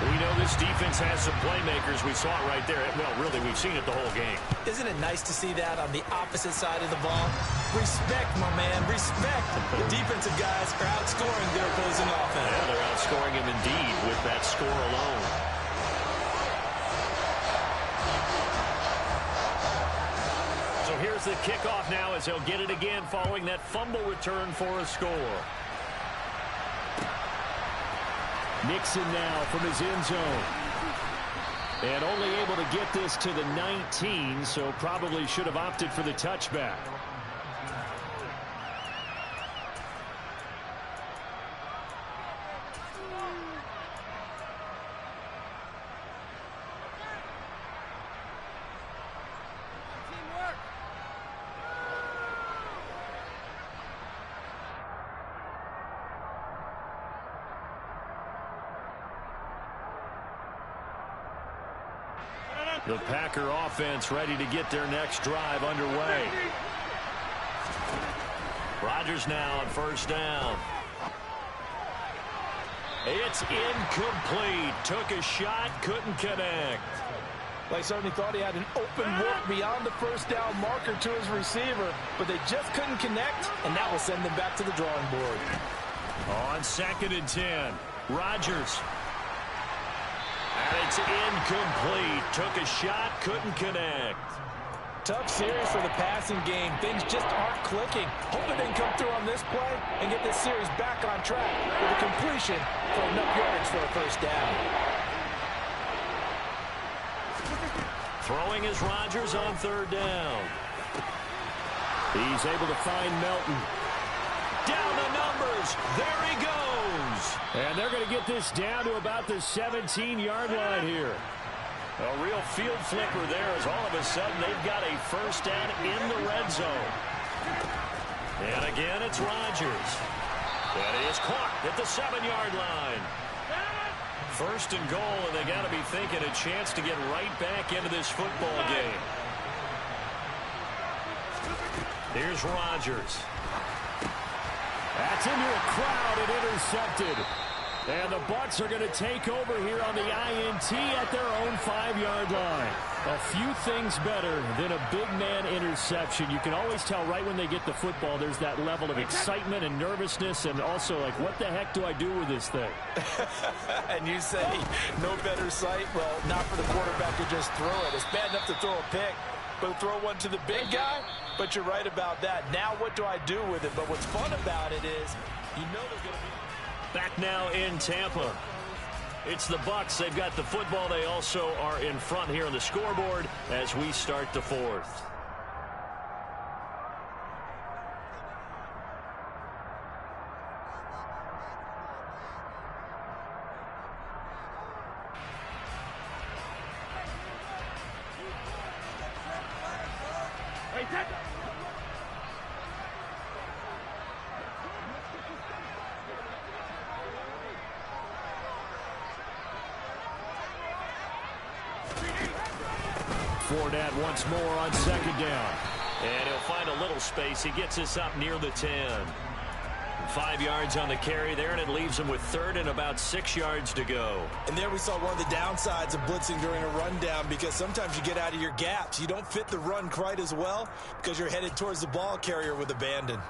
We know this defense has some playmakers. We saw it right there. Well, really, we've seen it the whole game. Isn't it nice to see that on the opposite side of the ball? Respect, my man, respect. The defensive guys are outscoring their opposing offense. Yeah, they're outscoring him indeed with that score alone. So here's the kickoff now as they'll get it again following that fumble return for a score. Nixon now from his end zone. And only able to get this to the 19, so probably should have opted for the touchback. The Packer offense ready to get their next drive underway. Rodgers now on first down. It's incomplete. Took a shot, couldn't connect. They certainly thought he had an open look beyond the first down marker to his receiver, but they just couldn't connect, and that will send them back to the drawing board. On 2nd and 10, Rodgers. And it's incomplete. Took a shot, couldn't connect. Tough series for the passing game. Things just aren't clicking. Hoping they can come through on this play and get this series back on track with a completion for enough yards for a first down. Throwing is Rodgers on third down. He's able to find Melton. Down the numbers. There he goes. And they're going to get this down to about the 17-yard line here. A real field flipper there as all of a sudden they've got a first down in the red zone. And again, it's Rodgers. And he is caught at the 7-yard line. First and goal, and they got to be thinking a chance to get right back into this football game. Here's Rodgers. That's into a crowd and intercepted. And the Bucs are going to take over here on the INT at their own 5-yard line. A few things better than a big man interception. You can always tell right when they get the football, there's that level of excitement and nervousness, and also like, what the heck do I do with this thing? And you say, no better sight? Well, not for the quarterback to just throw it. It's bad enough to throw a pick, but throw one to the big guy? But you're right about that. Now what do I do with it? But what's fun about it is, you know there's going to be... Back now in Tampa. It's the Bucs. They've got the football. They also are in front here on the scoreboard as we start the fourth. Fournette once more on second down. And he'll find a little space. He gets us up near the 10. 5 yards on the carry there, and it leaves him with third and about 6 yards to go. And there we saw one of the downsides of blitzing during a rundown, because sometimes you get out of your gaps. You don't fit the run quite as well because you're headed towards the ball carrier with abandon.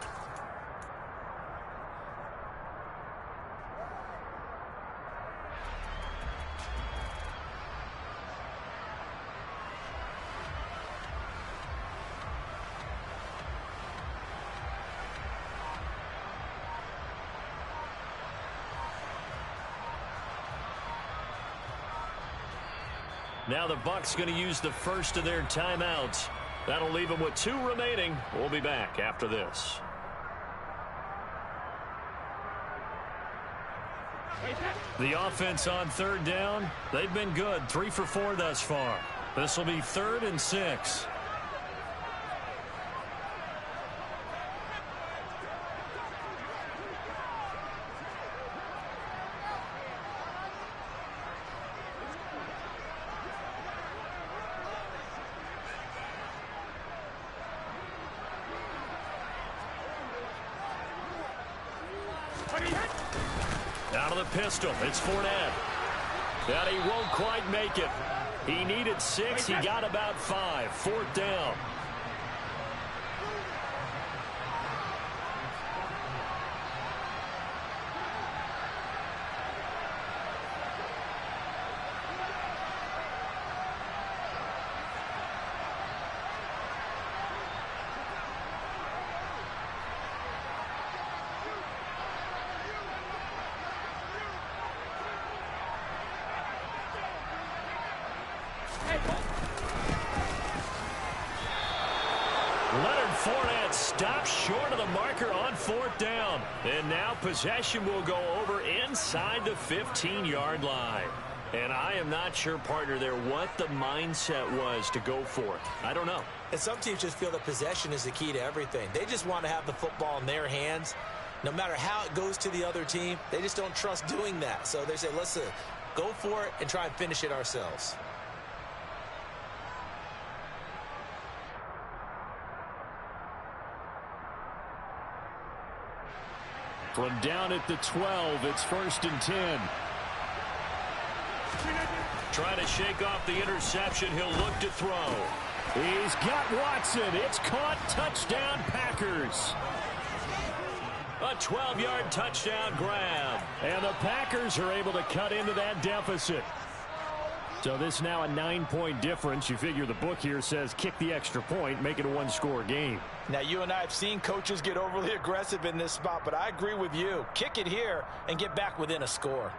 Now the Bucs going to use the first of their timeouts. That'll leave them with 2 remaining. We'll be back after this. The offense on third down, they've been good. 3 for 4 thus far. This will be 3rd and 6. Out of the pistol, it's Fournette. And he won't quite make it. He needed 6, he got about 5. 4th down. Fournette stops short of the marker on 4th down. And now possession will go over inside the 15-yard line. And I am not sure, partner, there what the mindset was to go for it. I don't know. And some teams just feel that possession is the key to everything. They just want to have the football in their hands. No matter how it goes to the other team, they just don't trust doing that. So they say, listen, go for it and try and finish it ourselves. From down at the 12, it's 1st and 10. Trying to shake off the interception. He'll look to throw. He's got Watson. It's caught. Touchdown, Packers. A 12-yard touchdown grab. And the Packers are able to cut into that deficit. So this now a 9-point difference. You figure the book here says kick the extra point, make it a 1-score game. Now, you and I have seen coaches get overly aggressive in this spot, but I agree with you. Kick it here and get back within a score.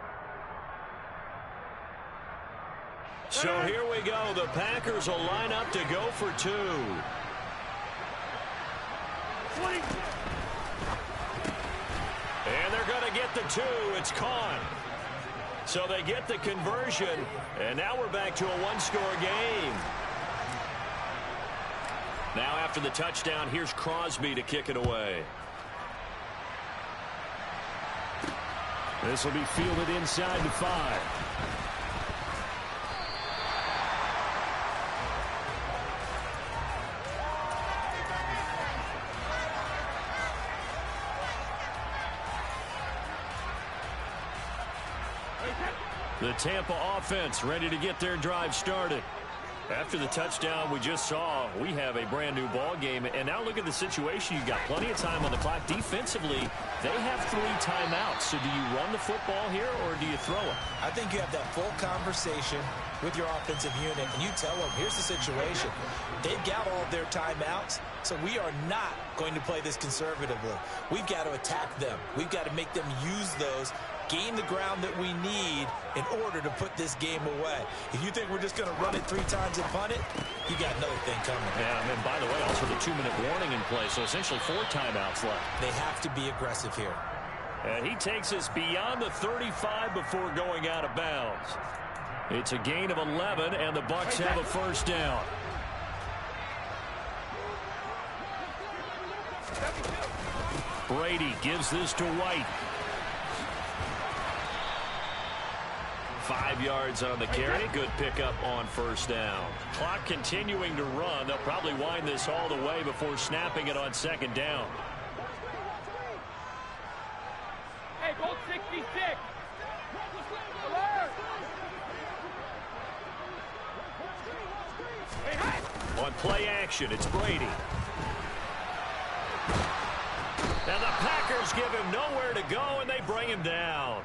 So here we go. The Packers will line up to go for 2. And they're going to get the 2. It's caught. So they get the conversion, and now we're back to a 1-score game. Now after the touchdown, here's Crosby to kick it away. This will be fielded inside the 5. The Tampa offense ready to get their drive started. After the touchdown we just saw, we have a brand new ball game. And now look at the situation. You got plenty of time on the clock. Defensively, they have 3 timeouts. So do you run the football here or do you throw it? I think you have that full conversation with your offensive unit, and you tell them, here's the situation. They've got all of their timeouts, so we are not going to play this conservatively. We've got to attack them. We've got to make them use those, gain the ground that we need in order to put this game away. If you think we're just going to run it 3 times and punt it, you got another thing coming. Yeah, and by the way, also the 2-minute warning in play, so essentially 4 timeouts left. They have to be aggressive here. And he takes us beyond the 35 before going out of bounds. It's a gain of 11, and the Bucs have a first down. Brady gives this to White. 5 yards on the carry. Good pickup on first down. Clock continuing to run. They'll probably wind this all the way before snapping it on second down. Hey, goal 66. On play action, it's Brady. And the Packers give him nowhere to go, and they bring him down.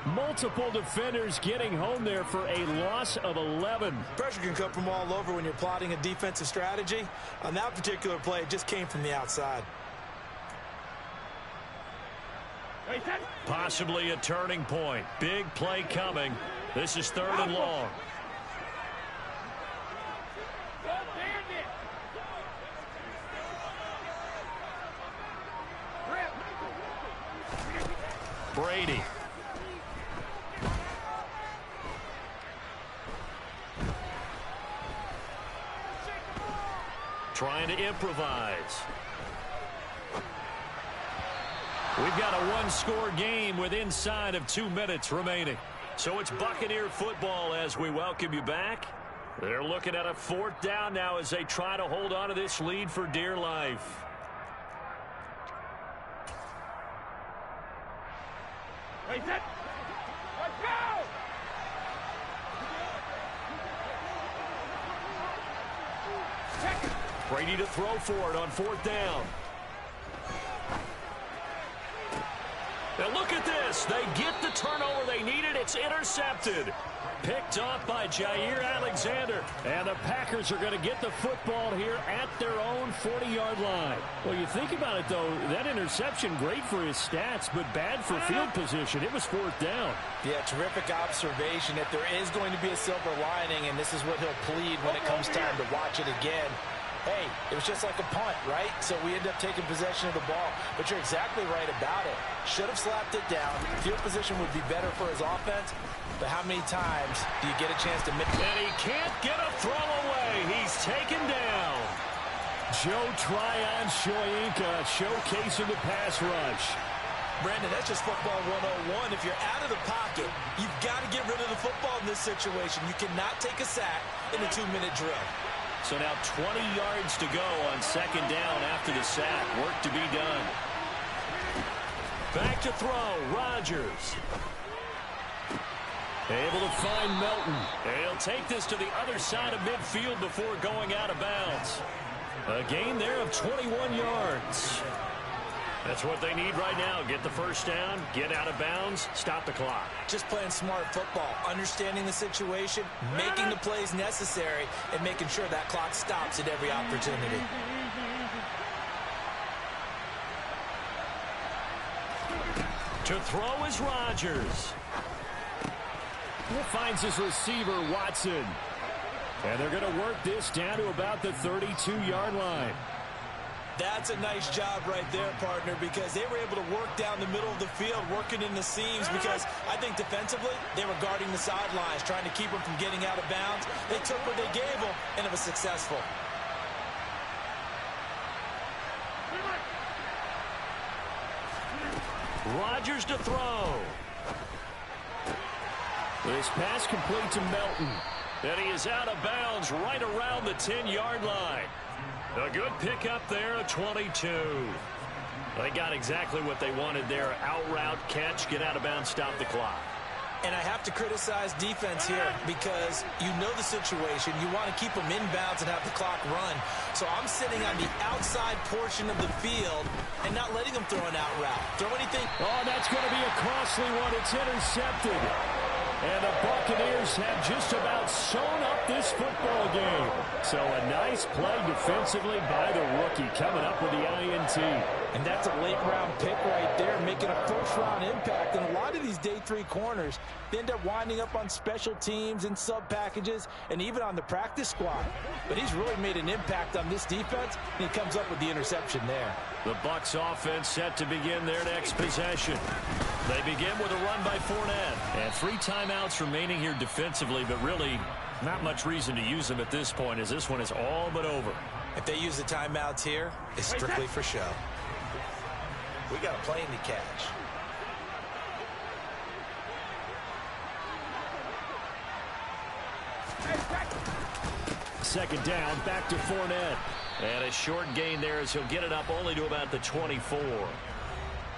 Multiple defenders getting home there for a loss of 11. Pressure can come from all over when you're plotting a defensive strategy. On that particular play, it just came from the outside. Possibly a turning point. Big play coming. This is 3rd and long. Brady. Trying to improvise. We've got a 1-score game with inside of 2 minutes remaining. So it's Buccaneer football as we welcome you back. They're looking at a 4th down now as they try to hold on to this lead for dear life. Let's go! Brady to throw for it on 4th down. Now look at this. They get the turnover they needed. It's intercepted. Picked off by Jair Alexander. And the Packers are going to get the football here at their own 40-yard line. Well, you think about it, though, that interception, great for his stats, but bad for field position. It was 4th down. Yeah, terrific observation. If there is going to be a silver lining, and this is what he'll plead when it comes time to watch it again, hey, it was just like a punt, right? So we end up taking possession of the ball. But you're exactly right about it. Should have slapped it down. Field position would be better for his offense. But how many times do you get a chance to miss? And he can't get a throw away. He's taken down. Joe Tryon Shoyinka showcasing the pass rush. Brandon, that's just football 101. If you're out of the pocket, you've got to get rid of the football in this situation. You cannot take a sack in a 2-minute drill. So now 20 yards to go on second down after the sack. Work to be done. Back to throw. Rodgers. Able to find Melton. And he'll take this to the other side of midfield before going out of bounds. A gain there of 21 yards. That's what they need right now. Get the first down, get out of bounds, stop the clock. Just playing smart football, understanding the situation, making the plays necessary, and making sure that clock stops at every opportunity. To throw is Rodgers. Finds his receiver, Watson. And they're going to work this down to about the 32-yard line. That's a nice job right there, partner, because they were able to work down the middle of the field, working in the seams, because I think defensively they were guarding the sidelines, trying to keep them from getting out of bounds. They took what they gave them, and it was successful. Rodgers to throw. This pass complete to Melton. And he is out of bounds right around the 10-yard line. A good pickup there, a 22. They got exactly what they wanted there. Out route, catch, get out of bounds, stop the clock. And I have to criticize defense here because you know the situation. You want to keep them inbounds and have the clock run. So I'm sitting on the outside portion of the field and not letting them throw an out route. Throw anything. Oh, that's going to be a costly one. It's intercepted. And the Buccaneers have just about sewn up this football game. So a nice play defensively by the rookie coming up with the INT. And that's a late-round pick right there, making a first-round impact. And a lot of these day 3 corners, they end up winding up on special teams and sub-packages and even on the practice squad. But he's really made an impact on this defense, and he comes up with the interception there. The Bucs offense set to begin their next possession. They begin with a run by Fournette. And 3 timeouts remaining here defensively, but really not much reason to use them at this point as this one is all but over. If they use the timeouts here, it's strictly for show. We got a plane to catch. Second down, back to Fournette. And a short gain there as he'll get it up only to about the 24.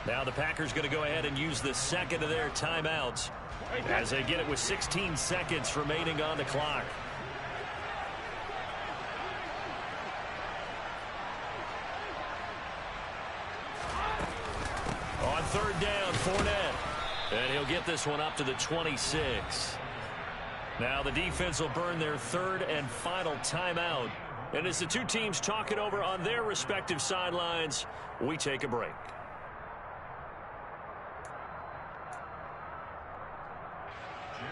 Now the Packers going to go ahead and use the second of their timeouts as they get it with 16 seconds remaining on the clock. On third down, Fournette. And he'll get this one up to the 26. Now the defense will burn their third and final timeout. And as the two teams talk it over on their respective sidelines, we take a break.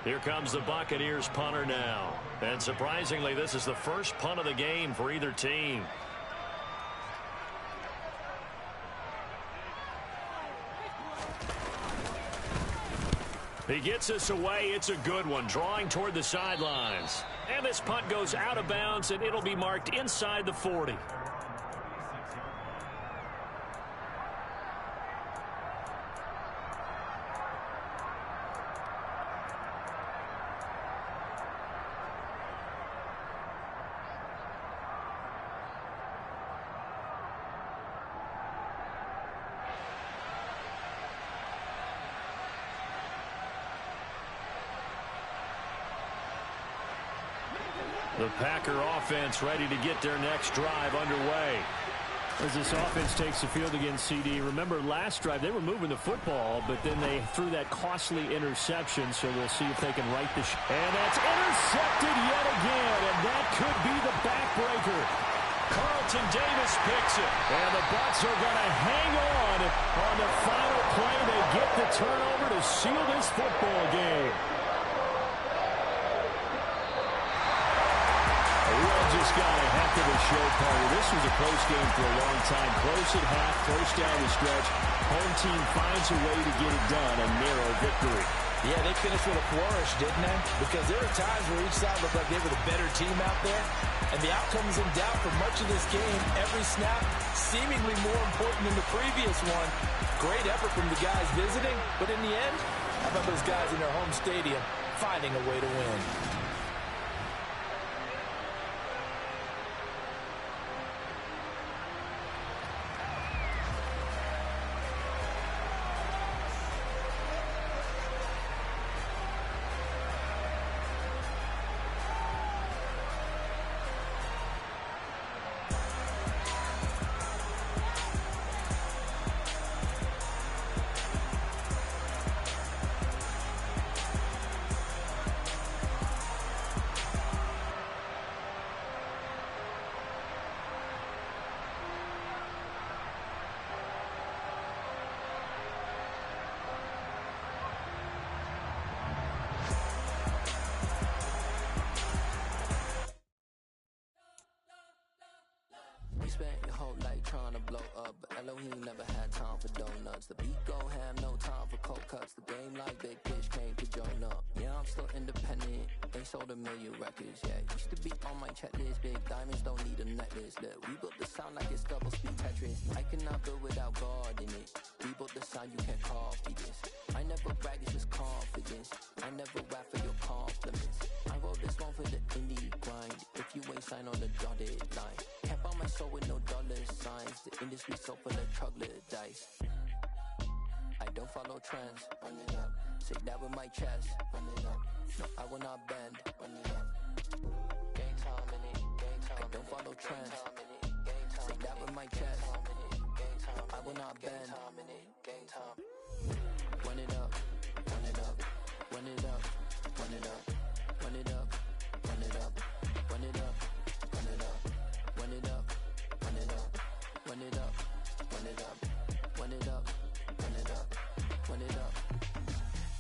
Here comes the Buccaneers punter now. And surprisingly, this is the first punt of the game for either team. He gets this away. It's a good one, drawing toward the sidelines. And this punt goes out of bounds, and it'll be marked inside the 40. The Packer offense ready to get their next drive underway. As this offense takes the field against CD, remember last drive they were moving the football, but then they threw that costly interception, so we'll see if they can right the ship. And that's intercepted yet again, and that could be the backbreaker. Carlton Davis picks it. And the Bucs are going to hang on the final play. They get the turnover to seal this football game. Just got a heck of a show party. This was a close game for a long time. Close at half, close down the stretch. Home team finds a way to get it done. A narrow victory. Yeah, they finished with a flourish, didn't they? Because there were times where each side looked like they were the better team out there. And the outcome was in doubt for much of this game. Every snap seemingly more important than the previous one. Great effort from the guys visiting. But in the end, how about those guys in their home stadium finding a way to win? Spent your whole life trying to blow up, but Elohim never had time for donuts. The beat go ham, no time for cold cuts. The game like Big Fish came to join up. Yeah, I'm still independent. They sold 1 million records. Yeah, used to be on my checklist. Big diamonds don't need a necklace. Look, we built the sound like it's double speed Tetris. I cannot build without God in it. We built the sound, you can't copy this. I never never brag, it's just confidence. I never rap for your compliments. I wrote this one for the indie grind. If you ain't signed on the dotted line, can't buy my soul with no dollar signs. The industry so full of troglodytes. I don't follow trends. Run it up. Say that with my chest. Run it up. No, I will not bend. Run it up. Game time in it. Game time. I don't follow trends. Say that with my chest. I will not bend. Game time. Run it up. Run it up. Run it up. Run it up. Run it up. Run it up. Run it up. Run it up. Run it up. Run it up. Run it up. Run it up. Run it up. Run it up. Run it up.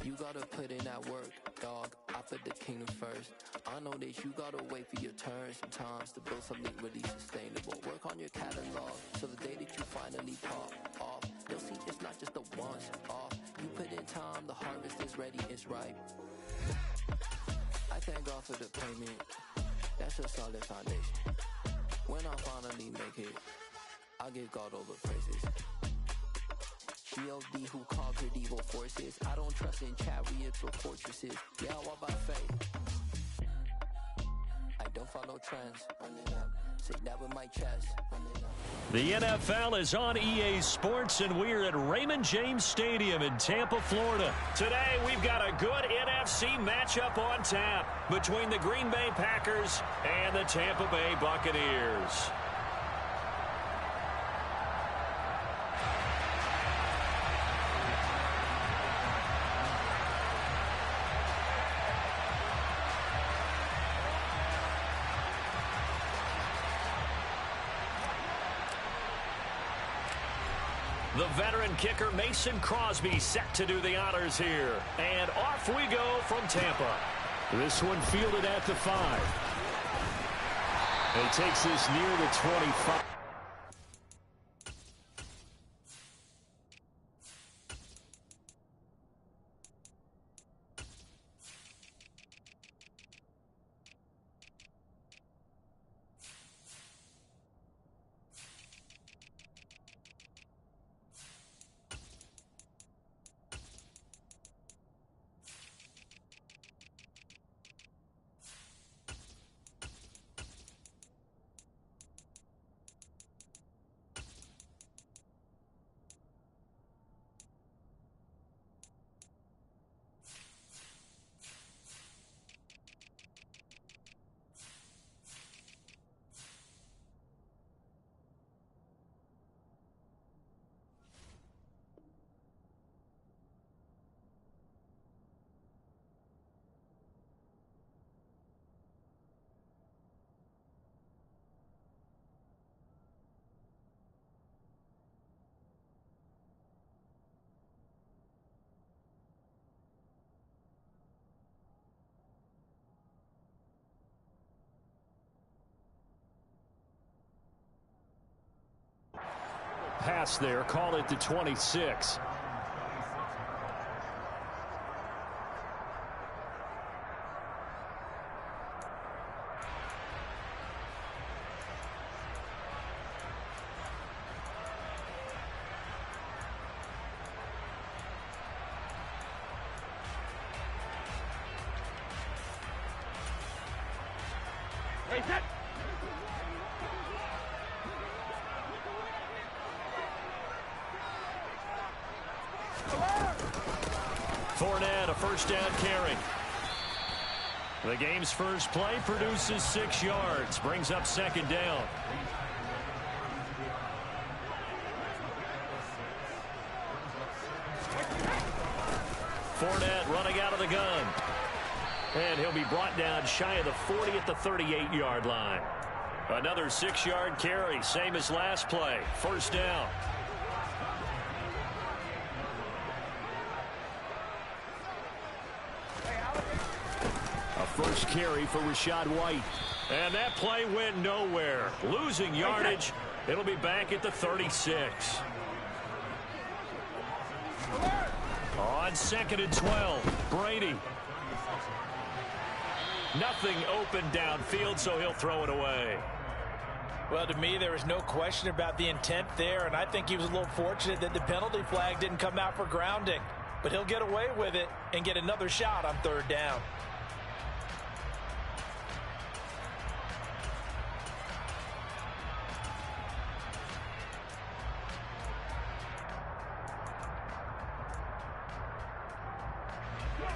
You gotta put in that work, dog. I put the kingdom first. I know that you gotta wait for your turn sometimes to build something really sustainable. Work on your catalog so the day that you finally pop off, they'll see it's not just a once off. You put in time, the harvest is ready, it's ripe. I thank God for the payment. That's a solid foundation. When I finally make it, I give God all the praises. G.O.D. who conquered evil forces. I don't trust in chariots or fortresses. Yeah, I walk by faith. I don't follow trends. Run it up. Say that with my chest. Run it up. The NFL is on EA Sports, and we're at Raymond James Stadium in Tampa, Florida. Today, we've got a good NFC matchup on tap between the Green Bay Packers and the Tampa Bay Buccaneers. The veteran kicker Mason Crosby set to do the honors here. And off we go from Tampa. This one fielded at the 5. He takes this near the 25. Pass there, call it the 26. Fournette, a first down carry. The game's first play produces 6 yards, brings up second down. Fournette running out of the gun. And he'll be brought down shy of the 40 at the 38-yard line. Another 6-yard carry, same as last play. First down. First carry for Rachaad White. And that play went nowhere. Losing yardage. It'll be back at the 36. On 2nd and 12, Brady. Nothing open downfield, so he'll throw it away. Well, to me, there was no question about the intent there, and I think he was a little fortunate that the penalty flag didn't come out for grounding. but he'll get away with it and get another shot on third down.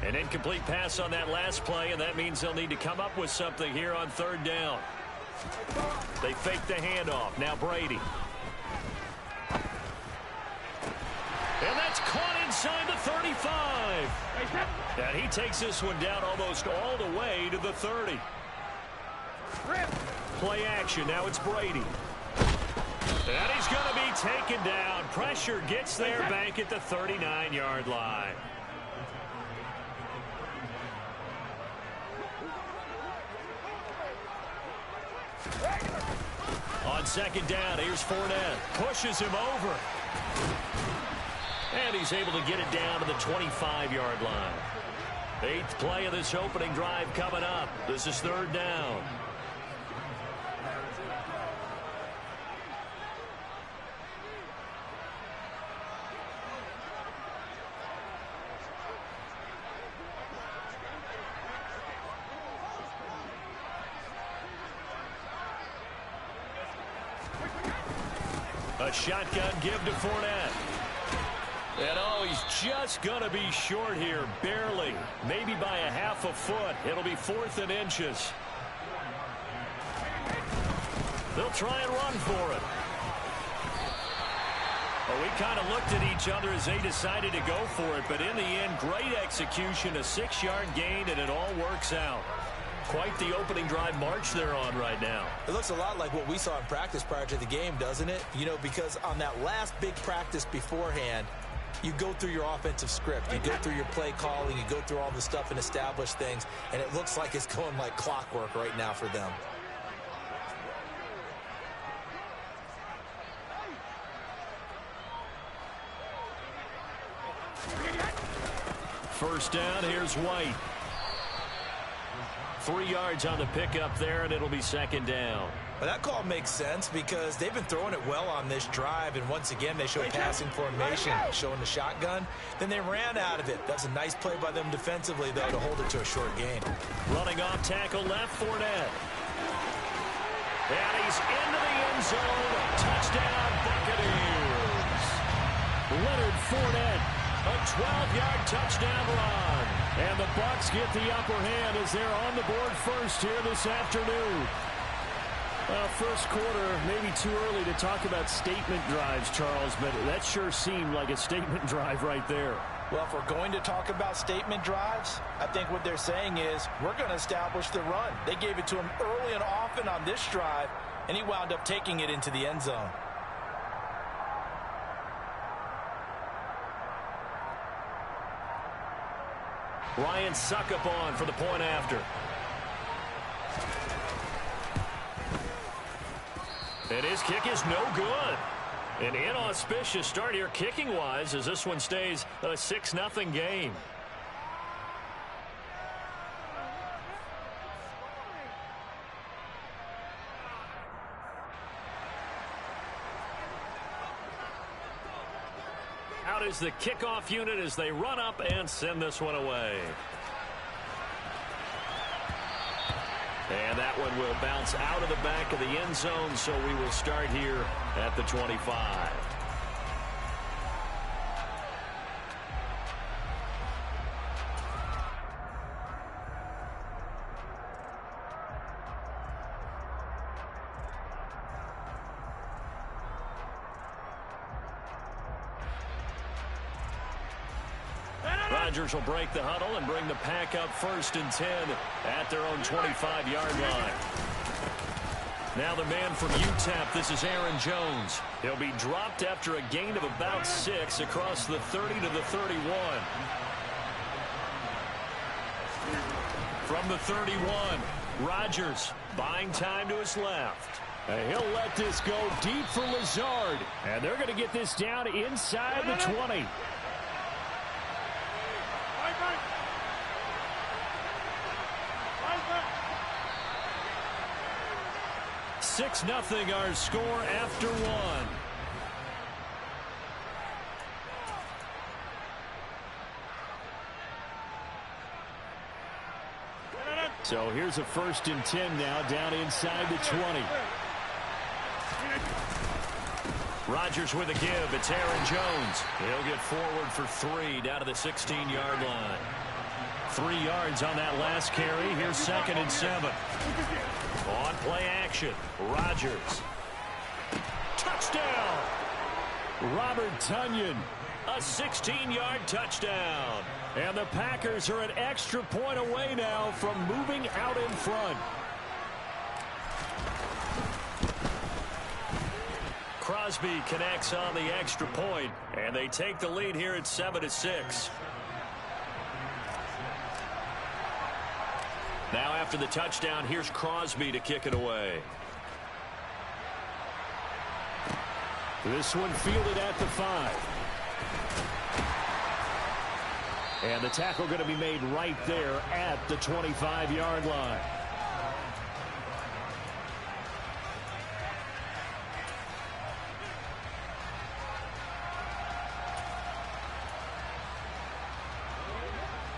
An incomplete pass on that last play, and that means they'll need to come up with something here on third down. They fake the handoff. Now Brady. And that's caught inside the 35. And he takes this one down almost all the way to the 30. Play action. Now it's Brady. And he's going to be taken down. Pressure gets there back at the 39-yard line. On second down, here's Fournette. Pushes him over. And he's able to get it down to the 25-yard line. 8th play of this opening drive coming up. This is third down. A shotgun give to Fournette. And oh, he's just going to be short here, barely. Maybe by a half a foot. It'll be 4th and inches. They'll try and run for it. Well, we kind of looked at each other as they decided to go for it, but in the end, great execution, a 6-yard gain, and it all works out. Quite the opening drive march they're on right now. It looks a lot like what we saw in practice prior to the game, doesn't it? You know, because on that last big practice beforehand, you go through your offensive script. You go through your play calling. You go through all the stuff and establish things. And it looks like it's going like clockwork right now for them. First down, here's White. 3 yards on the pickup there, and it'll be second down. Well, that call makes sense because they've been throwing it well on this drive, and once again, they showed passing formation, showing the shotgun. Then they ran out of it. That's a nice play by them defensively, though, to hold it to a short gain. Running off tackle left, Fournette. And he's into the end zone. Touchdown, Buccaneers. Leonard Fournette. A 12-yard touchdown run. And the Bucs get the upper hand as they're on the board first here this afternoon. First quarter, maybe too early to talk about statement drives, Charles, but that sure seemed like a statement drive right there. Well, if we're going to talk about statement drives, I think what they're saying is we're going to establish the run. They gave it to him early and often on this drive, and he wound up taking it into the end zone. Ryan Suckup on for the point after. And his kick is no good. An inauspicious start here kicking-wise as this one stays a 6-0 game. Out is the kickoff unit as they run up and send this one away. And that one will bounce out of the back of the end zone, so we will start here at the 25. Rodgers will break the huddle and bring the pack up 1st and 10 at their own 25-yard line. Now the man from UTEP, this is Aaron Jones. He'll be dropped after a gain of about 6 across the 30 to the 31. From the 31, Rodgers buying time to his left. And he'll let this go deep for Lazard. And they're going to get this down inside the 20. 6-0 our score after 1. So here's a 1st and 10 now down inside the 20. Rodgers with a give. It's Aaron Jones. He'll get forward for 3 down to the 16-yard line. 3 yards on that last carry. Here's 2nd and 7. On play action, Rodgers. Touchdown! Robert Tonyan. A 16-yard touchdown. And the Packers are an extra point away now from moving out in front. Crosby connects on the extra point, and they take the lead here at 7-6. Now after the touchdown, here's Crosby to kick it away. This one fielded at the 5. And the tackle going to be made right there at the 25-yard line.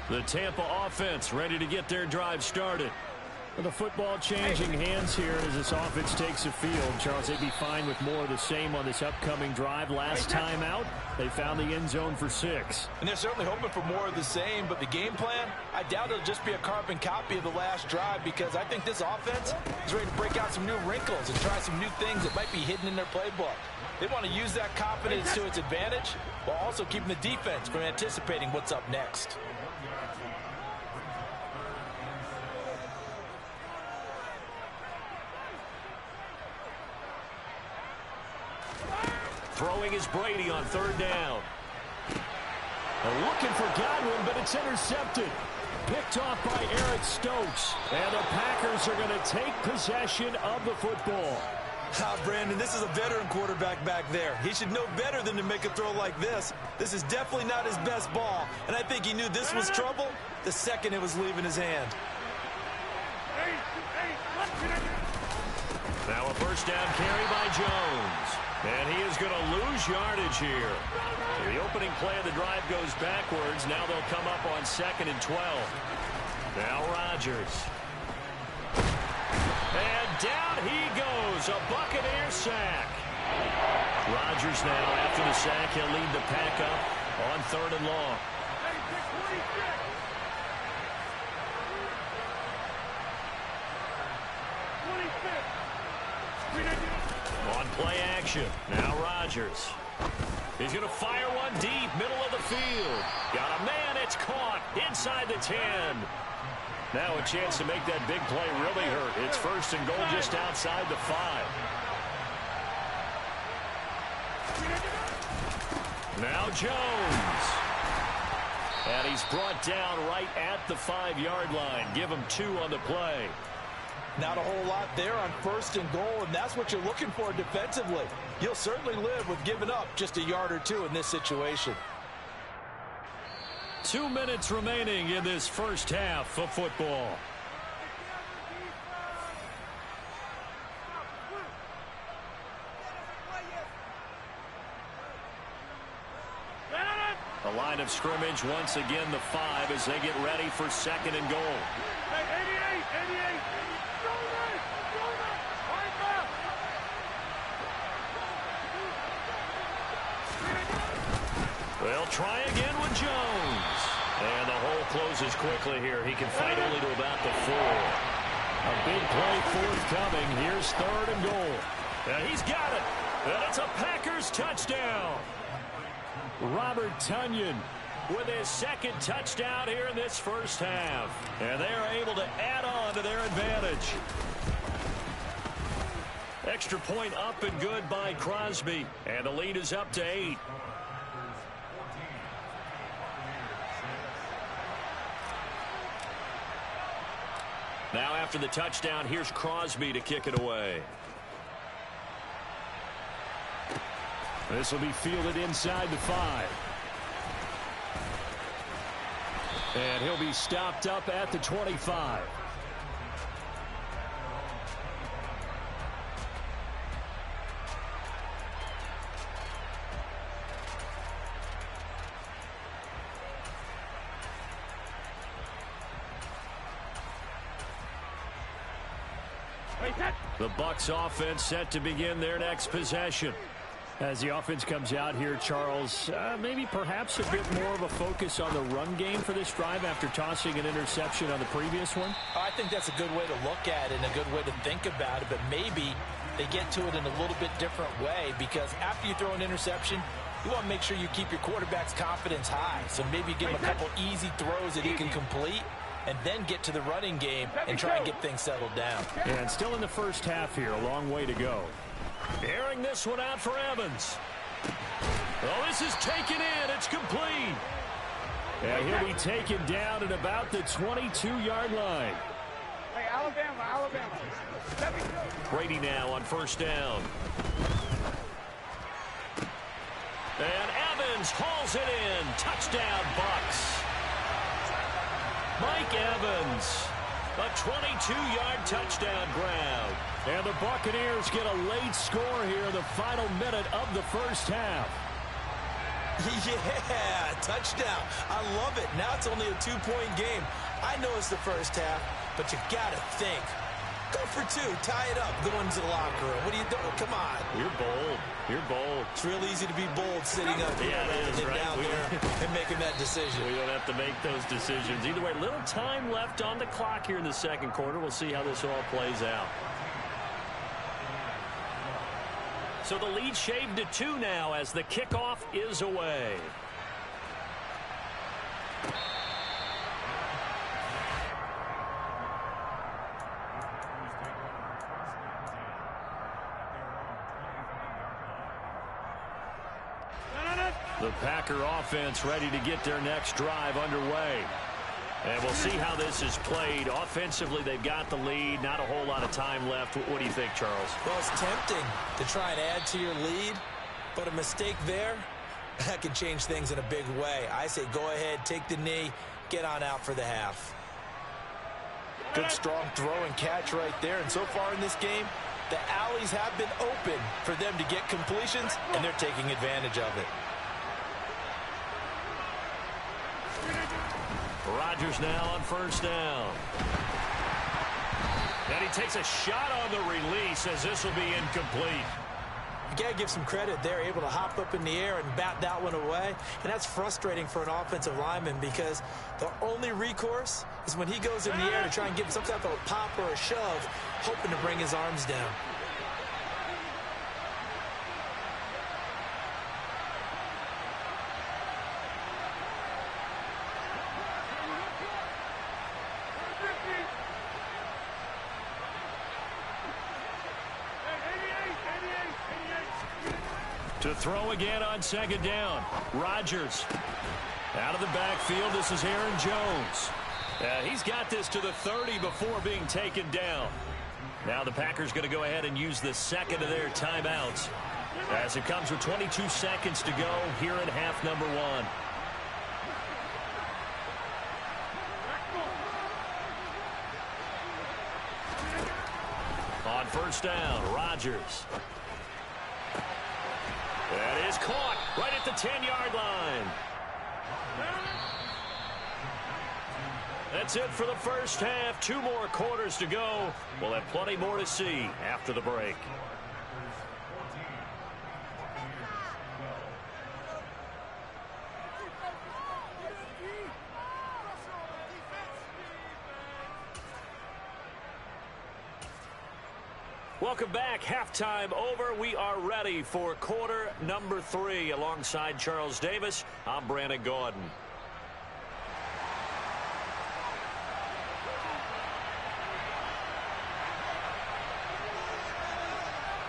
The Tampa offense ready to get their drive started. With the football changing hands here as this offense takes the field. Charles, they'd be fine with more of the same on this upcoming drive. Last time out, they found the end zone for 6. And they're certainly hoping for more of the same, but the game plan, I doubt it'll just be a carbon copy of the last drive, because I think this offense is ready to break out some new wrinkles and try some new things that might be hidden in their playbook. They want to use that confidence to its advantage while also keeping the defense from anticipating what's up next. Throwing is Brady on 3rd down. Looking for Godwin, but it's intercepted. Picked off by Eric Stokes. And the Packers are going to take possession of the football. Brandon, this is a veteran quarterback back there. He should know better than to make a throw like this. This is definitely not his best ball, and I think he knew this was trouble the second it was leaving his hand. Now a 1st down carry by Jones. And he is going to lose yardage here. The opening play of the drive goes backwards. Now they'll come up on 2nd and 12. Now Rodgers. And down he goes. A Buccaneer sack. Rodgers now, after the sack, he'll lead the pack up on 3rd and long. On play action, now Rodgers. He's going to fire one deep, middle of the field. Got a man, it's caught inside the 10. Now a chance to make that big play really hurt. It's 1st and goal just outside the 5. Now Jones. And he's brought down right at the 5-yard line. Give him 2 on the play. Not a whole lot there on 1st and goal, and that's what you're looking for defensively. You'll certainly live with giving up just a yard or 2 in this situation. 2 minutes remaining in this first half of football. The line of scrimmage once again the 5 as they get ready for 2nd and goal. They'll try again with Jones. And the hole closes quickly here. He can fight only to about the 4. A big play forthcoming. Here's 3rd and goal. And he's got it. And it's a Packers touchdown. Robert Tonyan with his 2nd touchdown here in this first half. And they are able to add on to their advantage. Extra point up and good by Crosby. And the lead is up to 8. Now after the touchdown, here's Crosby to kick it away. This will be fielded inside the 5. And he'll be stopped up at the 25. The Bucs offense set to begin their next possession. As the offense comes out here, Charles, maybe perhaps a bit more of a focus on the run game for this drive after tossing an interception on the previous one? I think that's a good way to look at it and a good way to think about it, but maybe they get to it in a little bit different way, because after you throw an interception, you want to make sure you keep your quarterback's confidence high. So maybe give him a couple easy throws that he can complete and then get to the running game and try and get things settled down. And still in the first half here, a long way to go. Airing this one out for Evans. Oh, this is taken in. It's complete. And he'll be taken down at about the 22-yard line. Hey, Alabama. Brady now on first down. And Evans hauls it in. Touchdown, Bucs. Mike Evans, a 22-yard touchdown grab. And the Buccaneers get a late score here in the final minute of the first half. Yeah, touchdown. I love it. Now it's only a 2-point game. I know it's the first half, but you got to think. Go for 2. Tie it up. Go into the locker room. What are you doing? Come on. You're bold. You're bold. It's real easy to be bold sitting up here rather than down there and making that decision. We don't have to make those decisions. Either way, little time left on the clock here in the second quarter. We'll see how this all plays out. So the lead shaved to 2 now as the kickoff is away. The Packer offense ready to get their next drive underway. And we'll see how this is played. Offensively, they've got the lead. Not a whole lot of time left. What do you think, Charles? Well, it's tempting to try and add to your lead, but a mistake there, that can change things in a big way. I say go ahead, take the knee, get on out for the half. Good, strong throw and catch right there. And so far in this game, the alleys have been open for them to get completions, and they're taking advantage of it. Rodgers now on first down. And he takes a shot on the release as this will be incomplete. You got to give some credit. They're able to hop up in the air and bat that one away. And that's frustrating for an offensive lineman because the only recourse is when he goes in the air to try and get some type of a pop or a shove, hoping to bring his arms down. To throw again on second down. Rodgers out of the backfield. This is Aaron Jones. He's got this to the 30 before being taken down. Now the Packers going to go ahead and use the second of their timeouts as it comes with 22 seconds to go here in half number 1. On first down, Rodgers. That is caught right at the 10-yard line. That's it for the first half. 2 more quarters to go. We'll have plenty more to see after the break. Welcome back. Halftime over. We are ready for quarter number 3. Alongside Charles Davis, I'm Brandon Gordon.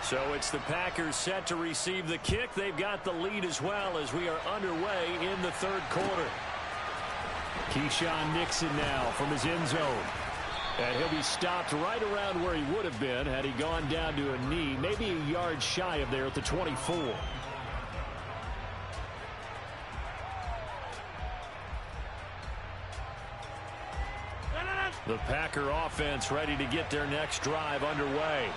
So it's the Packers set to receive the kick. They've got the lead as well as we are underway in the third quarter. Keyshawn Nixon now from his end zone. And he'll be stopped right around where he would have been had he gone down to a knee, maybe a yard shy of there at the 24. The Packer offense ready to get their next drive underway.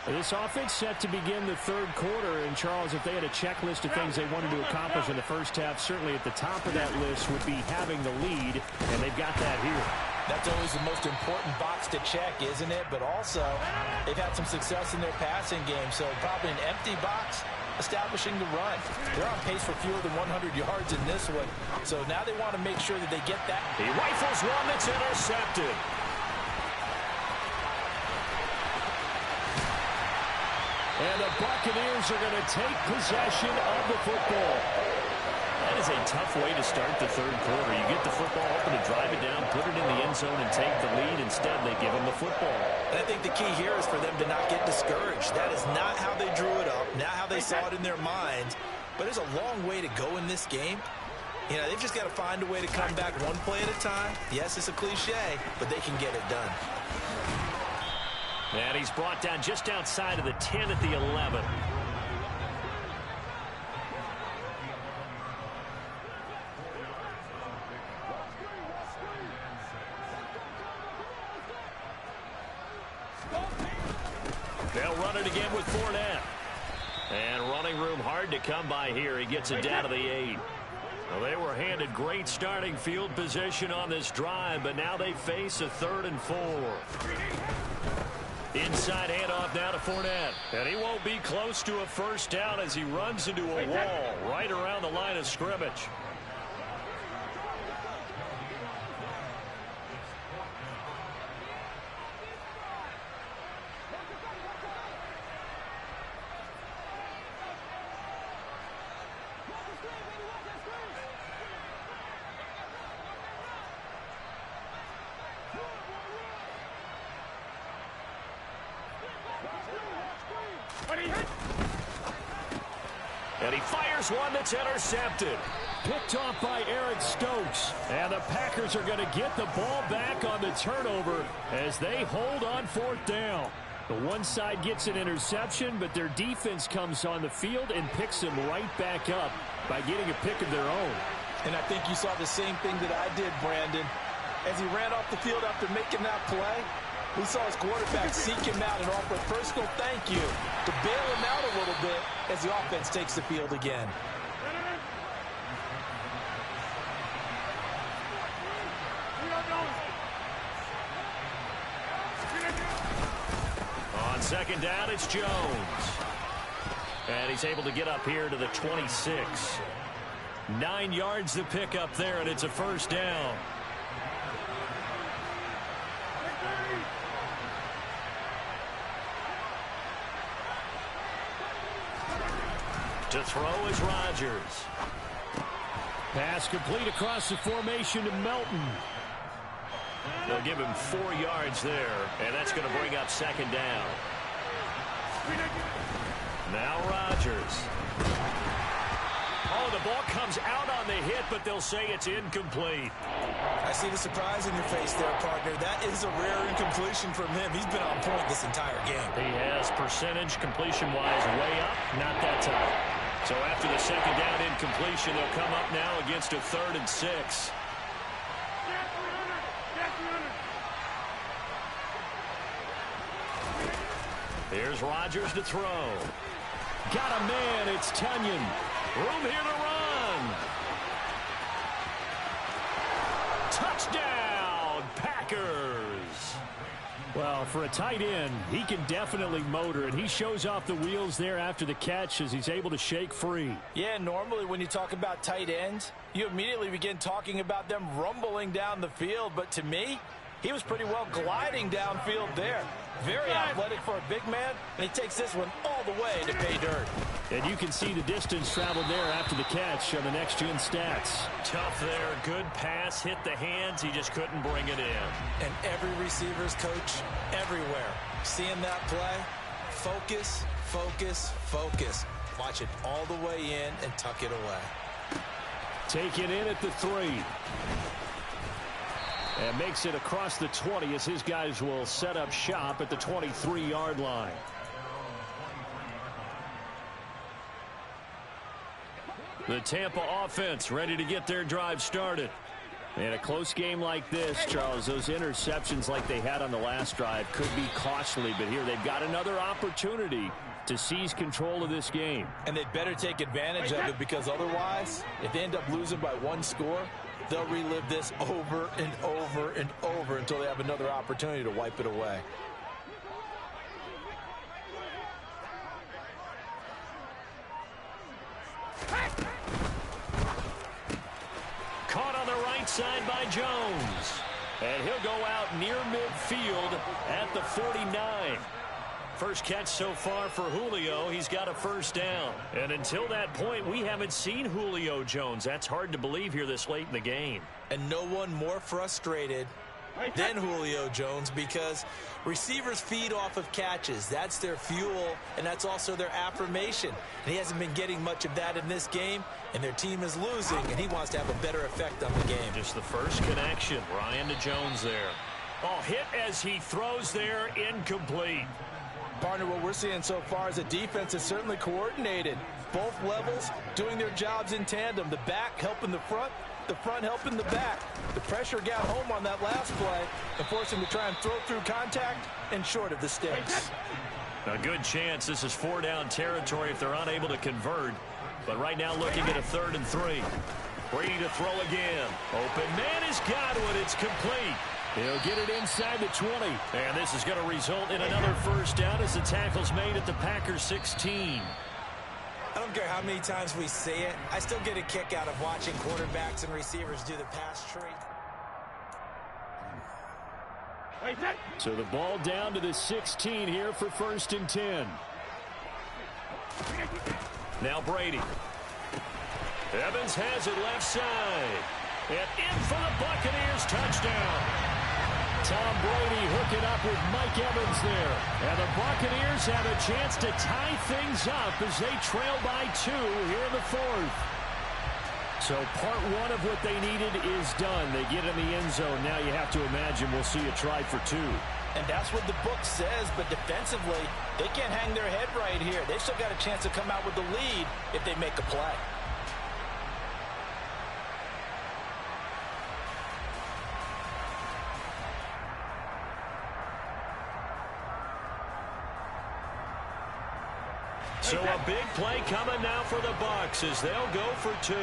This offense set to begin the third quarter. And, Charles, if they had a checklist of things they wanted to accomplish in the first half, certainly at the top of that list would be having the lead, and they've got that here. That's always the most important box to check, isn't it? But also, they've had some success in their passing game, so probably an empty box establishing the run. They're on pace for fewer than 100 yards in this one, so now they want to make sure that they get that. He rifles one that's intercepted. And the Buccaneers are going to take possession of the football. That is a tough way to start the third quarter. You get the football open to drive it down, put it in the end zone, and take the lead. Instead, they give them the football. And I think the key here is for them to not get discouraged. That is not how they drew it up, not how they saw it in their minds. But there's a long way to go in this game. You know, they've just got to find a way to come back one play at a time. Yes, it's a cliche, but they can get it done. And he's brought down just outside of the 10 at the 11. They'll run it again with Fournette. And running room hard to come by here. He gets it down to the 8. Well, they were handed great starting field position on this drive, but now they face a 3rd and 4. Inside handoff now to Fournette. And he won't be close to a first down as he runs into a wall right around the line of scrimmage. And he fires one that's intercepted. Picked off by Eric Stokes. And the Packers are going to get the ball back on the turnover as they hold on 4th down. The one side gets an interception, but their defense comes on the field and picks them right back up by getting a pick of their own. And I think you saw the same thing that I did, Brandon. As he ran off the field after making that play, we saw his quarterback seek him out and offer a personal thank you to bail him out a little bit as the offense takes the field again. On second down, it's Jones. And he's able to get up here to the 26. 9 yards to pick up there, and it's a first down. To throw is Rodgers. Pass complete across the formation to Melton. They'll give him 4 yards there, and that's going to bring up second down. Now Rodgers. Oh, the ball comes out on the hit, but they'll say it's incomplete. I see the surprise in your face there, partner. That is a rare incompletion from him. He's been on point this entire game. He has percentage completion-wise way up, not that time. So after the second down incompletion, they'll come up now against a 3rd and 6. Here's Rodgers to throw. Got a man, it's Tunyon. Room here to run. Touchdown, Packers. Well, for a tight end, he can definitely motor, and he shows off the wheels there after the catch as he's able to shake free. Yeah, normally when you talk about tight ends, you immediately begin talking about them rumbling down the field, but to me, he was pretty well gliding downfield there. Very athletic for a big man, and he takes this one all the way to pay dirt. And you can see the distance traveled there after the catch on the next-gen stats. Tough there. Good pass. Hit the hands. He just couldn't bring it in. And every receiver's coach everywhere. Seeing that play, focus, focus, focus. Watch it all the way in and tuck it away. Taken in at the 3. And makes it across the 20 as his guys will set up shop at the 23-yard line. The Tampa offense ready to get their drive started. In a close game like this, Charles, those interceptions like they had on the last drive could be costly, but here they've got another opportunity to seize control of this game. And they'd better take advantage of it, because otherwise, if they end up losing by 1 score, They'll relive this over and over and over until they have another opportunity to wipe it away. Caught on the right side by Jones. And he'll go out near midfield at the 49. First catch so far for Julio. He's got a first down. And until that point, we haven't seen Julio Jones. That's hard to believe here this late in the game. And no one more frustrated than Julio Jones, because receivers feed off of catches. That's their fuel, and that's also their affirmation. And he hasn't been getting much of that in this game, and their team is losing, and he wants to have a better effect on the game. Just the first connection. Ryan to Jones there. Oh, hit as he throws there, incomplete. Partner, what we're seeing so far is a defense is certainly coordinated. Both levels doing their jobs in tandem. The back helping the front helping the back. The pressure got home on that last play and forced him to try and throw through contact and short of the sticks. A good chance this is 4-down territory if they're unable to convert. But right now looking at a 3rd and 3. Brady to throw again. Open man is Godwin. It's complete. He'll get it inside the 20. And this is going to result in another first down as the tackle's made at the Packers 16. I don't care how many times we say it, I still get a kick out of watching quarterbacks and receivers do the pass tree. So the ball down to the 16 here for 1st and 10. Now Brady. Evans has it left side. And in for the Buccaneers, touchdown. Tom Brady hooking up with Mike Evans there. And the Buccaneers have a chance to tie things up as they trail by 2 here in the 4th. So part 1 of what they needed is done. They get in the end zone. Now you have to imagine we'll see a try for 2. And that's what the book says, but defensively, they can't hang their head right here. They still got a chance to come out with the lead if they make a play. So a big play coming now for the Bucs as they'll go for 2.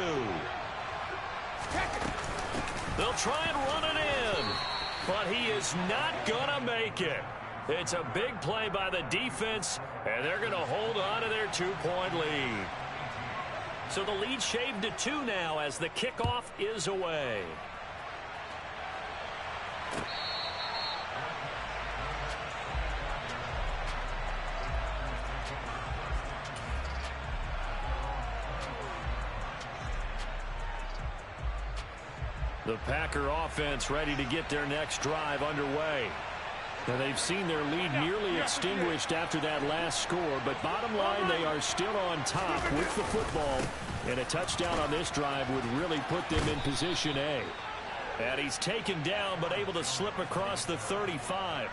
They'll try and run it in, but he is not going to make it. It's a big play by the defense, and they're going to hold on to their 2-point lead. So the lead shaved to 2 now as the kickoff is away. The Packer offense ready to get their next drive underway. Now they've seen their lead nearly extinguished after that last score, but bottom line, they are still on top with the football, and a touchdown on this drive would really put them in position A. And he's taken down, but able to slip across the 35.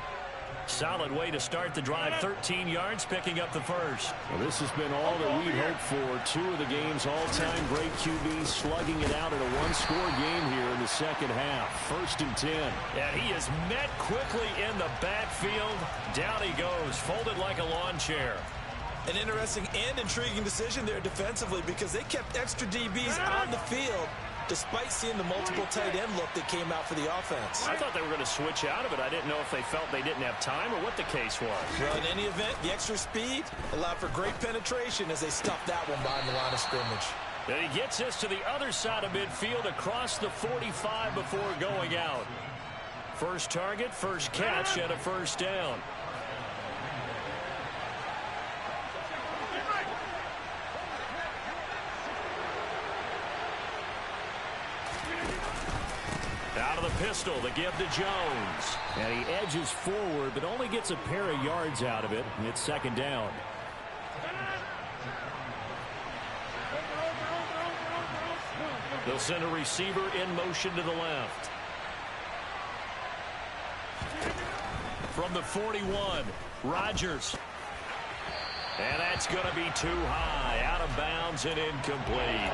Solid way to start the drive. 13 yards, picking up the first. Well, this has been all that we'd hoped for. 2 of the game's all-time great QBs slugging it out in a 1-score game here in the second half. 1st and 10. And he is met quickly in the backfield. Down he goes, folded like a lawn chair. An interesting and intriguing decision there defensively, because they kept extra DBs on the field despite seeing the multiple tight end look that came out for the offense. I thought they were going to switch out of it. I didn't know if they felt they didn't have time or what the case was. Well, in any event, the extra speed allowed for great penetration as they stuffed that one behind the line of scrimmage. And he gets us to the other side of midfield across the 45 before going out. First target, first catch, and a first down. Out of the pistol, the give to Jones. And he edges forward, but only gets a pair of yards out of it. It's 2nd down. They'll send a receiver in motion to the left. From the 41, Rodgers. And that's going to be too high, out of bounds and incomplete.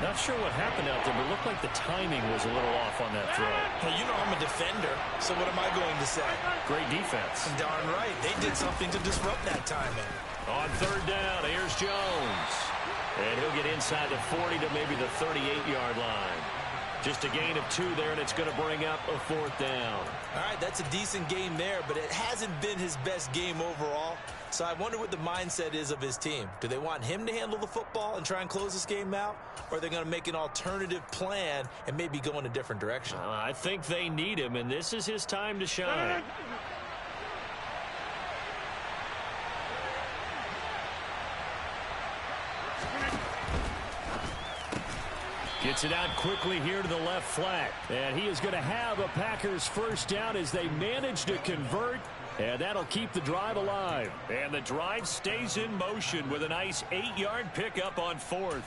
Not sure what happened out there, but it looked like the timing was a little off on that throw. Well, you know I'm a defender, so what am I going to say? Great defense. Darn right. They did something to disrupt that timing. On 3rd down, here's Jones. And he'll get inside the 40 to maybe the 38-yard line. Just a gain of 2 there, and it's going to bring up a 4th down. All right, that's a decent game there, but it hasn't been his best game overall. So I wonder what the mindset is of his team. Do they want him to handle the football and try and close this game out? Or are they going to make an alternative plan and maybe go in a different direction? I think they need him, and this is his time to shine. Gets it out quickly here to the left flat. And he is going to have a Packers first down as they manage to convert. And that'll keep the drive alive. And the drive stays in motion with a nice 8-yard pickup on 4th.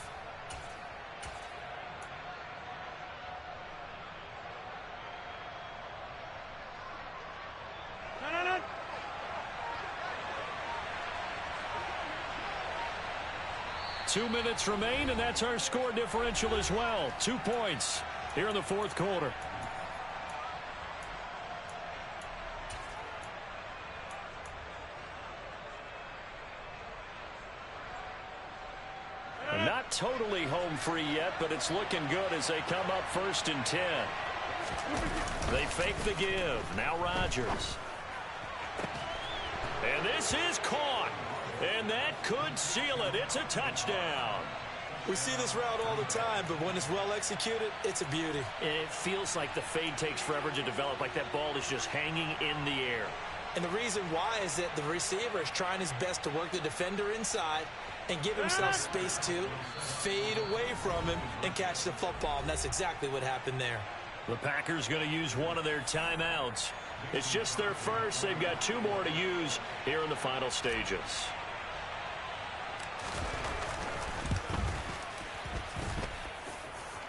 No. 2 minutes remain, and that's our score differential as well. 2 points here in the 4th quarter. Not totally home free yet, but it's looking good as they come up 1st and 10. They fake the give. Now Rodgers. And this is caught. And that could seal it. It's a touchdown. We see this route all the time, but when it's well executed, it's a beauty. And it feels like the fade takes forever to develop, like that ball is just hanging in the air. And the reason why is that the receiver is trying his best to work the defender inside and give himself space to fade away from him and catch the football. And that's exactly what happened there. The Packers going to use one of their timeouts. It's just their first. They've got 2 more to use here in the final stages.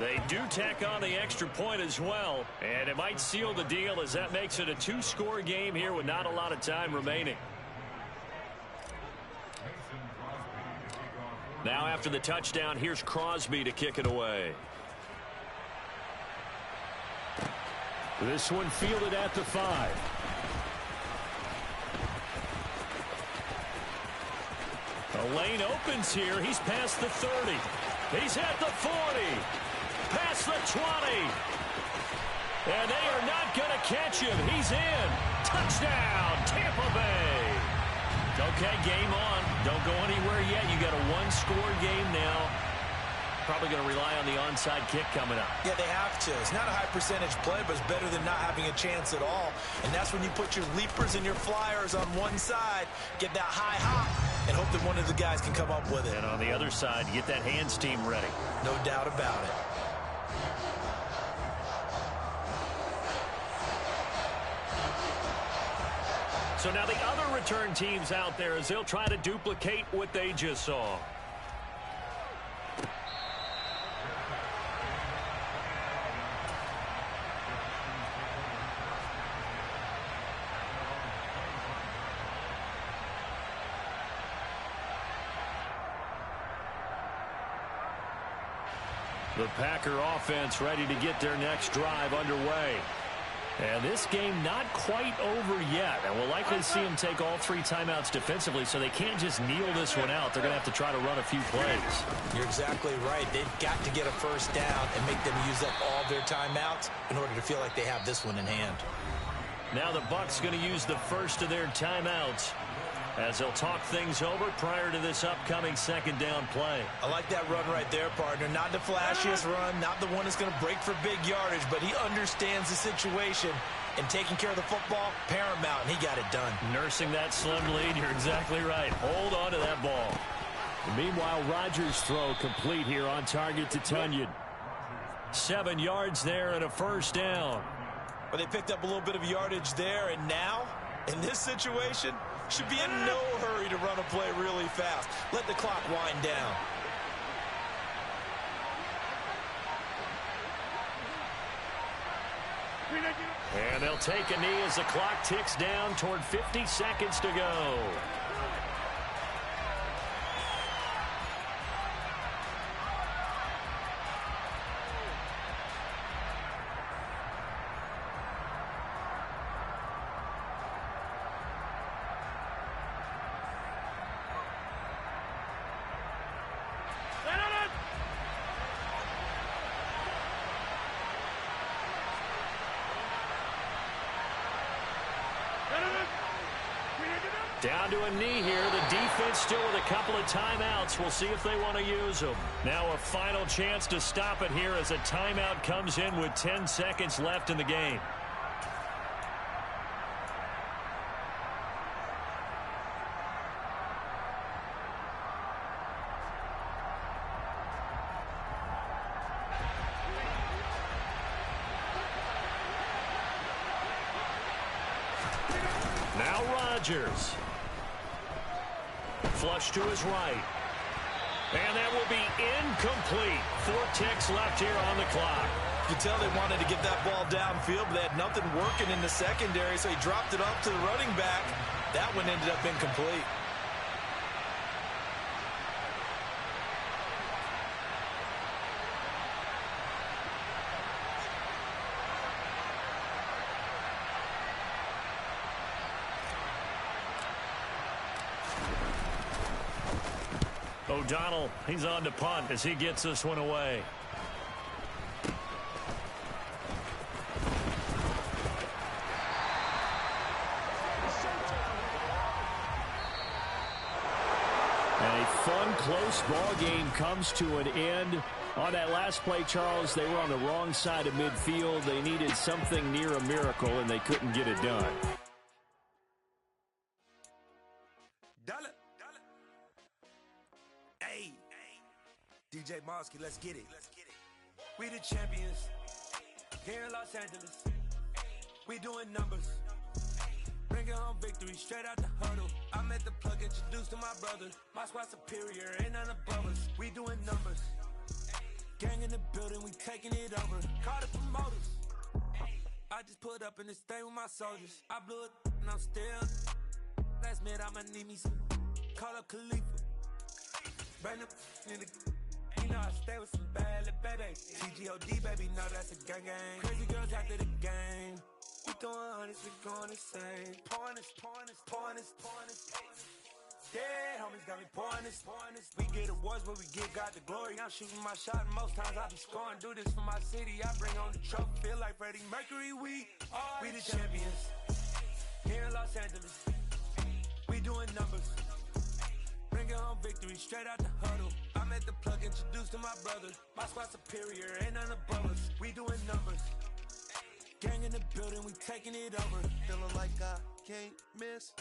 They do tack on the extra point as well, and it might seal the deal as that makes it a 2-score game here with not a lot of time remaining. Now after the touchdown, here's Crosby to kick it away. This one fielded at the 5. The lane opens here. He's past the 30. He's at the 40. Past the 20. And they are not going to catch him. He's in. Touchdown, Tampa Bay. Okay, game on. Don't go anywhere yet. You got a 1-score game now. Probably going to rely on the onside kick coming up. Yeah, they have to. It's not a high percentage play, but it's better than not having a chance at all. And that's when you put your leapers and your flyers on one side, get that high hop, and hope that one of the guys can come up with it. And on the other side, get that hands team ready. No doubt about it. So now the other return teams out there as they'll try to duplicate what they just saw. The Packer offense ready to get their next drive underway. And this game not quite over yet. And we'll likely see them take all 3 timeouts defensively, so they can't just kneel this one out. They're going to have to try to run a few plays. You're exactly right. They've got to get a first down and make them use up all their timeouts in order to feel like they have this one in hand. Now the Bucs going to use the first of their timeouts as they'll talk things over prior to this upcoming 2nd down play. I like that run right there, partner. Not the flashiest run, not the one that's going to break for big yardage, but he understands the situation, and taking care of the football, paramount, and he got it done. Nursing that slim lead, you're exactly right. Hold on to that ball. Meanwhile, Rodgers' throw complete here on target to Tunyon. 7 yards there and a first down. But they picked up a little bit of yardage there, and now, in this situation, should be in no hurry to run a play really fast. Let the clock wind down. And they'll take a knee as the clock ticks down toward 50 seconds to go. Down to a knee here. The defense still with a couple of timeouts. We'll see if they want to use them. Now a final chance to stop it here as a timeout comes in with 10 seconds left in the game. Now Rodgers. Flush to his right. And that will be incomplete. 4 ticks left here on the clock. You can tell they wanted to get that ball downfield, but they had nothing working in the secondary, so he dropped it up to the running back. That one ended up incomplete. O'Donnell, he's on to punt as he gets this one away. And a fun, close ball game comes to an end. On that last play, Charles, they were on the wrong side of midfield. They needed something near a miracle, and they couldn't get it done. DJ Mosky, let's get it. We the champions here in Los Angeles. We doing numbers. Bringing home victory straight out the huddle. I'm at the plug, introduced to my brother. My squad superior, ain't none above us. We doing numbers. Gang in the building, we taking it over. Call the promoters. I just put up in this thing with my soldiers. I blew it and I'm still. Last minute I'ma need me some. Call up Khalifa. Bring them in the. You know I stay with some bad little baby. TGOD, baby, know that's a gang gang. Crazy girls after the game. We throwing hundreds, we going insane. Pouring this. Yeah, homies got me pouring this. We get awards, but we give God the glory. I'm shooting my shot, and most times I be scoring. Do this for my city, I bring on the trophy. Feel like Freddie Mercury, we the champions. Here in Los Angeles, we doing numbers. Bringing home victory straight out the huddle. I'm at the plug, introduced to my brother. My squad superior, ain't none above us. We doing numbers. Gang in the building, we taking it over. Feeling like I can't miss.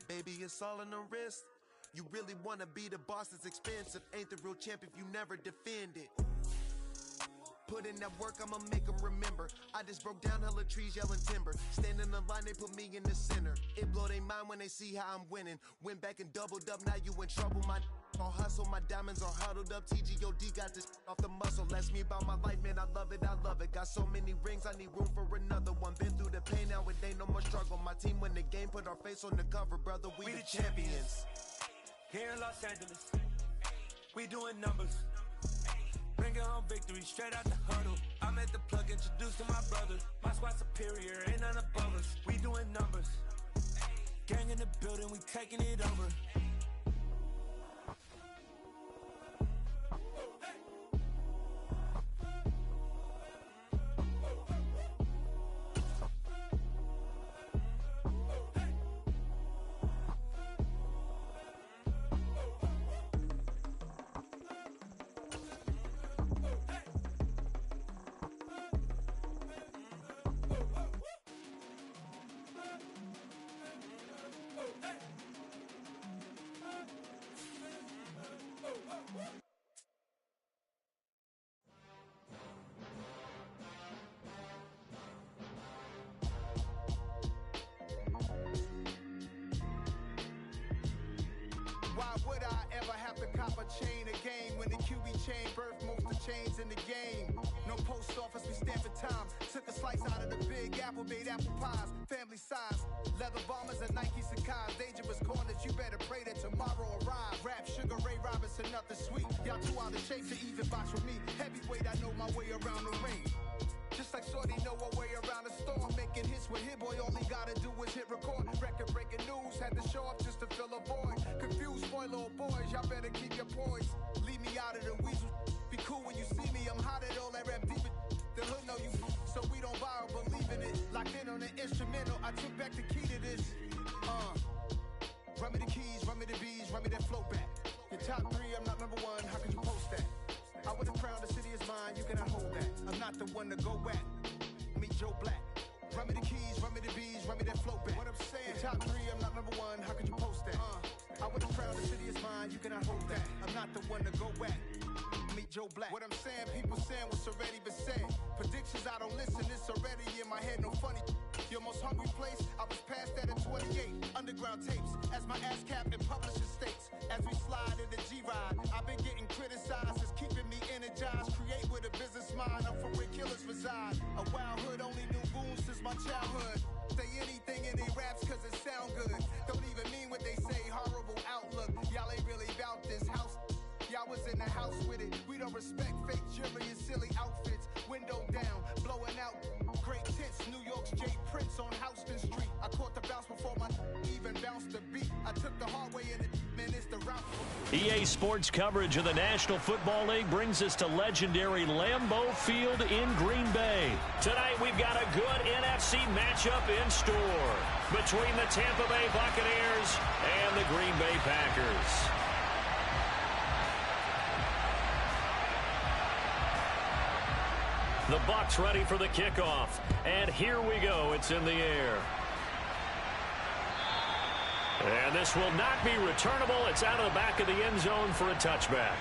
Baby, it's all in the wrist. You really wanna be the boss, it's expensive. Ain't the real champ if you never defend it. Put in that work, I'ma make them remember. I just broke down hella trees, yelling timber. Stand in the line, they put me in the center. It blow they mind when they see how I'm winning. Went back and doubled up, now you in trouble. My all hustle, my diamonds are huddled up. TGOD got this off the muscle. Ask me about my life, man, I love it. Got so many rings, I need room for another one. Been through the pain, now it ain't no more struggle. My team win the game, put our face on the cover, brother. We the champions. Here in Los Angeles, we doing numbers. Bringing home victory straight out the huddle. I'm at the plug, introduced to my brother. My squad superior, ain't none above us. We doing numbers. Gang in the building, we taking it over. Why would I ever have to cop a chain again when the QB chain birthed most of chains in the game? No post office, we stand for time. Took a slice out of the big apple, made apple pies, family size. Leather bombers and Nike Sacai's, dangerous corners, you better pray that tomorrow arrives. Rap Sugar Ray Robinson, nothing sweet. Y'all too out of shape to even box with me. Heavyweight, I know my way around the ring. Just like Shorty know her way around the storm. Making hits with Hit Boy, all he gotta do is hit record. Record breaking news, had to show up just to fill a void. Confused boy, little boys, y'all better keep your poise. Leave me out of the weasel. Be cool when you see me, I'm hot at all that rap deep. The hood know you, so we don't borrow, believe in it. Locked in on the instrumental, I took back the key to this. you cannot hold that. I'm not the one to go back. Meet Joe Black. Run me the keys, run me the bees, run me that flow back. What I'm saying, top 3, I'm not number 1, how could you post that? I would have proud the city is mine, you cannot hold that. I'm not the one to go back. Meet Joe Black. What I'm saying, people saying what's already been said. Predictions, I don't listen, it's already in my head, no funny. Your most hungry place, I was past that at 28. Underground tapes, as my ass cap and publishing states. As we slide in the G-Ride, I've been getting criticized, it's keeping me energized. Create with a business mind, I'm from where killers reside. A wild hood, only knew goons since my childhood. Say anything in they raps cause it sound good. Don't even mean what they say, horrible outlook. Y'all ain't really about this house. Y'all was in the house with it. We don't respect fake jewelry and silly outfits. Window down, blowing out great tits. New York's J. Prince on Houston Street. I caught the bounce before my even bounced the beat. I took the hard way in it, man, it's the route. EA Sports coverage of the National Football League brings us to legendary Lambeau Field in Green Bay. Tonight we've got a good NFC matchup in store between the Tampa Bay Buccaneers and the Green Bay Packers. The Bucs ready for the kickoff. And here we go. It's in the air. And this will not be returnable. It's out of the back of the end zone for a touchback.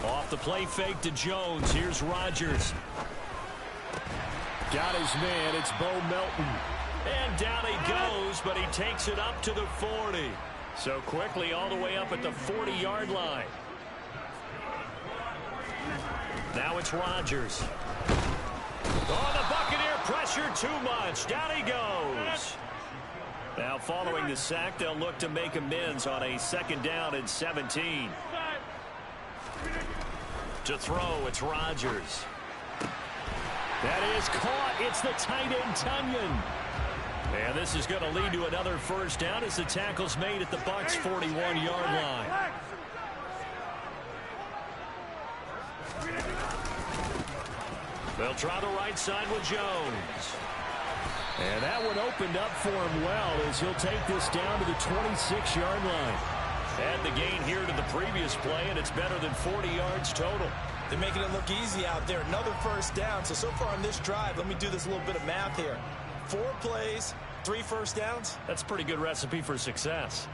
Off the play fake to Jones. Here's Rodgers. Got his man. It's Bo Melton. And down he goes, but he takes it up to the 40. So quickly all the way up at the 40-yard line. Now it's Rodgers. Oh, the Buccaneer pressure too much. Down he goes. Now following the sack, they'll look to make amends on a 2nd down and 17. To throw, it's Rodgers. That is caught. It's the tight end, Tunyon. And this is going to lead to another first down as the tackle's made at the Bucs' 41-yard line. They'll try the right side with Jones. And that one opened up for him well as he'll take this down to the 26-yard line. Add the gain here to the previous play, and it's better than 40 yards total. They're making it look easy out there. Another first down. So far on this drive, let me do this little bit of math here. 4 plays, 3 first downs. That's a pretty good recipe for success.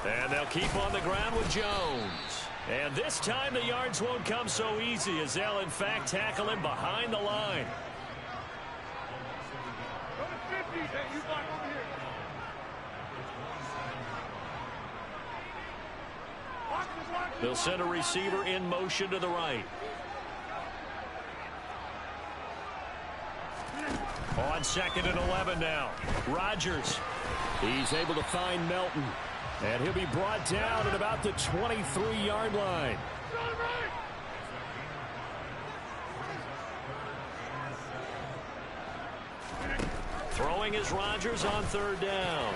And they'll keep on the ground with Jones. And this time the yards won't come so easy as they'll in fact tackle him behind the line. They'll send a receiver in motion to the right. On 2nd and 11 now. Rodgers. He's able to find Melton. And he'll be brought down at about the 23-yard line. Throwing is Rodgers on 3rd down.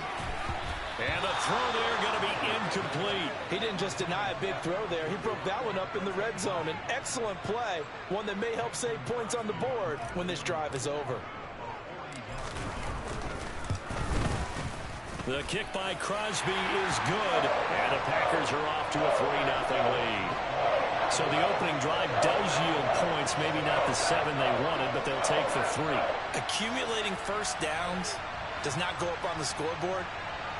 And the throw there going to be incomplete. He didn't just deny a big throw there. He broke that one up in the red zone. An excellent play. One that may help save points on the board when this drive is over. The kick by Crosby is good, and the Packers are off to a 3-0 lead. So the opening drive does yield points, maybe not the 7 they wanted, but they'll take the 3. Accumulating first downs does not go up on the scoreboard,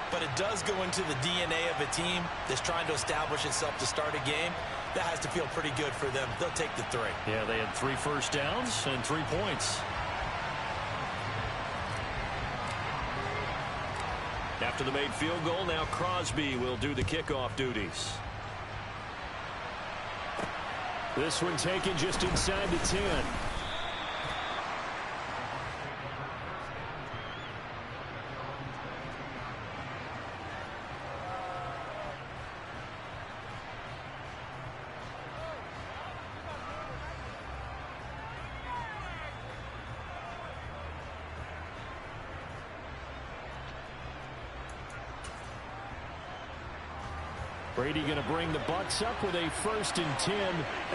but it does go into the DNA of a team that's trying to establish itself to start a game. That has to feel pretty good for them. They'll take the 3. Yeah, they had 3 first downs and 3 points. After the made field goal, now Crosby will do the kickoff duties. This one taken just inside the 10. Brady going to bring the Bucs up with a 1st and 10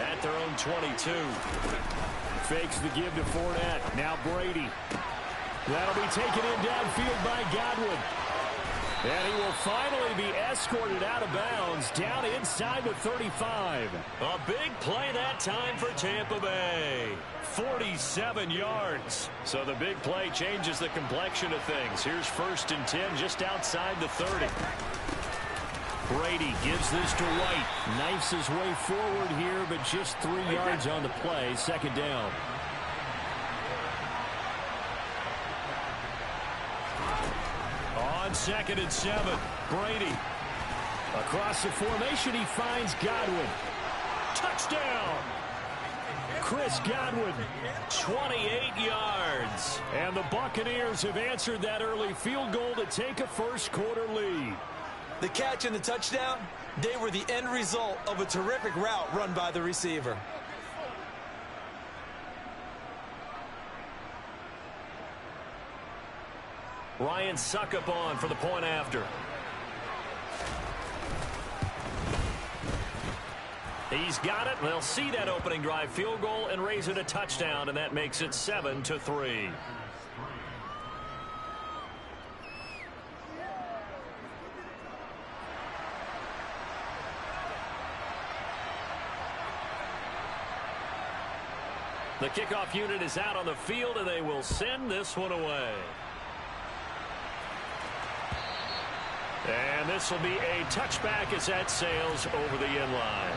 at their own 22. Fakes the give to Fournette. Now Brady. That'll be taken in downfield by Godwin. And he will finally be escorted out of bounds down inside the 35. A big play that time for Tampa Bay. 47 yards. So the big play changes the complexion of things. Here's 1st and 10 just outside the 30. Brady gives this to White. Knifes his way forward here, but just 3 yards on the play. 2nd down. On 2nd and 7, Brady. Across the formation, he finds Godwin. Touchdown! Chris Godwin, 28 yards. And the Buccaneers have answered that early field goal to take a first-quarter lead. The catch and the touchdown, they were the end result of a terrific route run by the receiver. Ryan Suckup on for the point after. He's got it. They'll see that opening drive field goal and raise it a touchdown, and that makes it 7-3. The kickoff unit is out on the field, and they will send this one away. And this will be a touchback as that sails over the end line.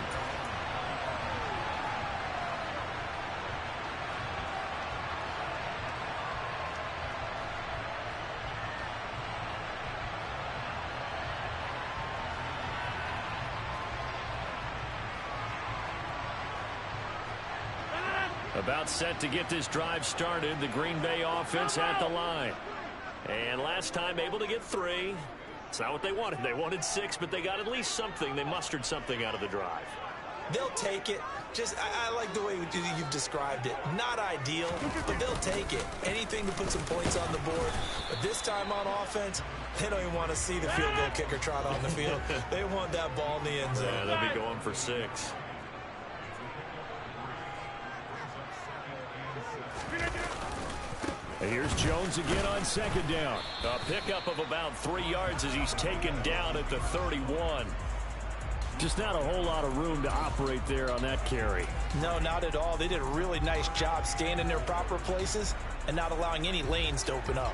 About set to get this drive started. The Green Bay offense at the line. And last time able to get 3. It's not what they wanted. They wanted 6, but they got at least something. They mustered something out of the drive. They'll take it. I like the way you've described it. Not ideal, but they'll take it. Anything to put some points on the board. But this time on offense, they don't even want to see the field goal kicker trot on the field. They want that ball in the end zone. Yeah, they'll be going for 6. Here's Jones again on 2nd down. A pickup of about 3 yards as he's taken down at the 31. Just not a whole lot of room to operate there on that carry. No, not at all. They did a really nice job staying in their proper places and not allowing any lanes to open up.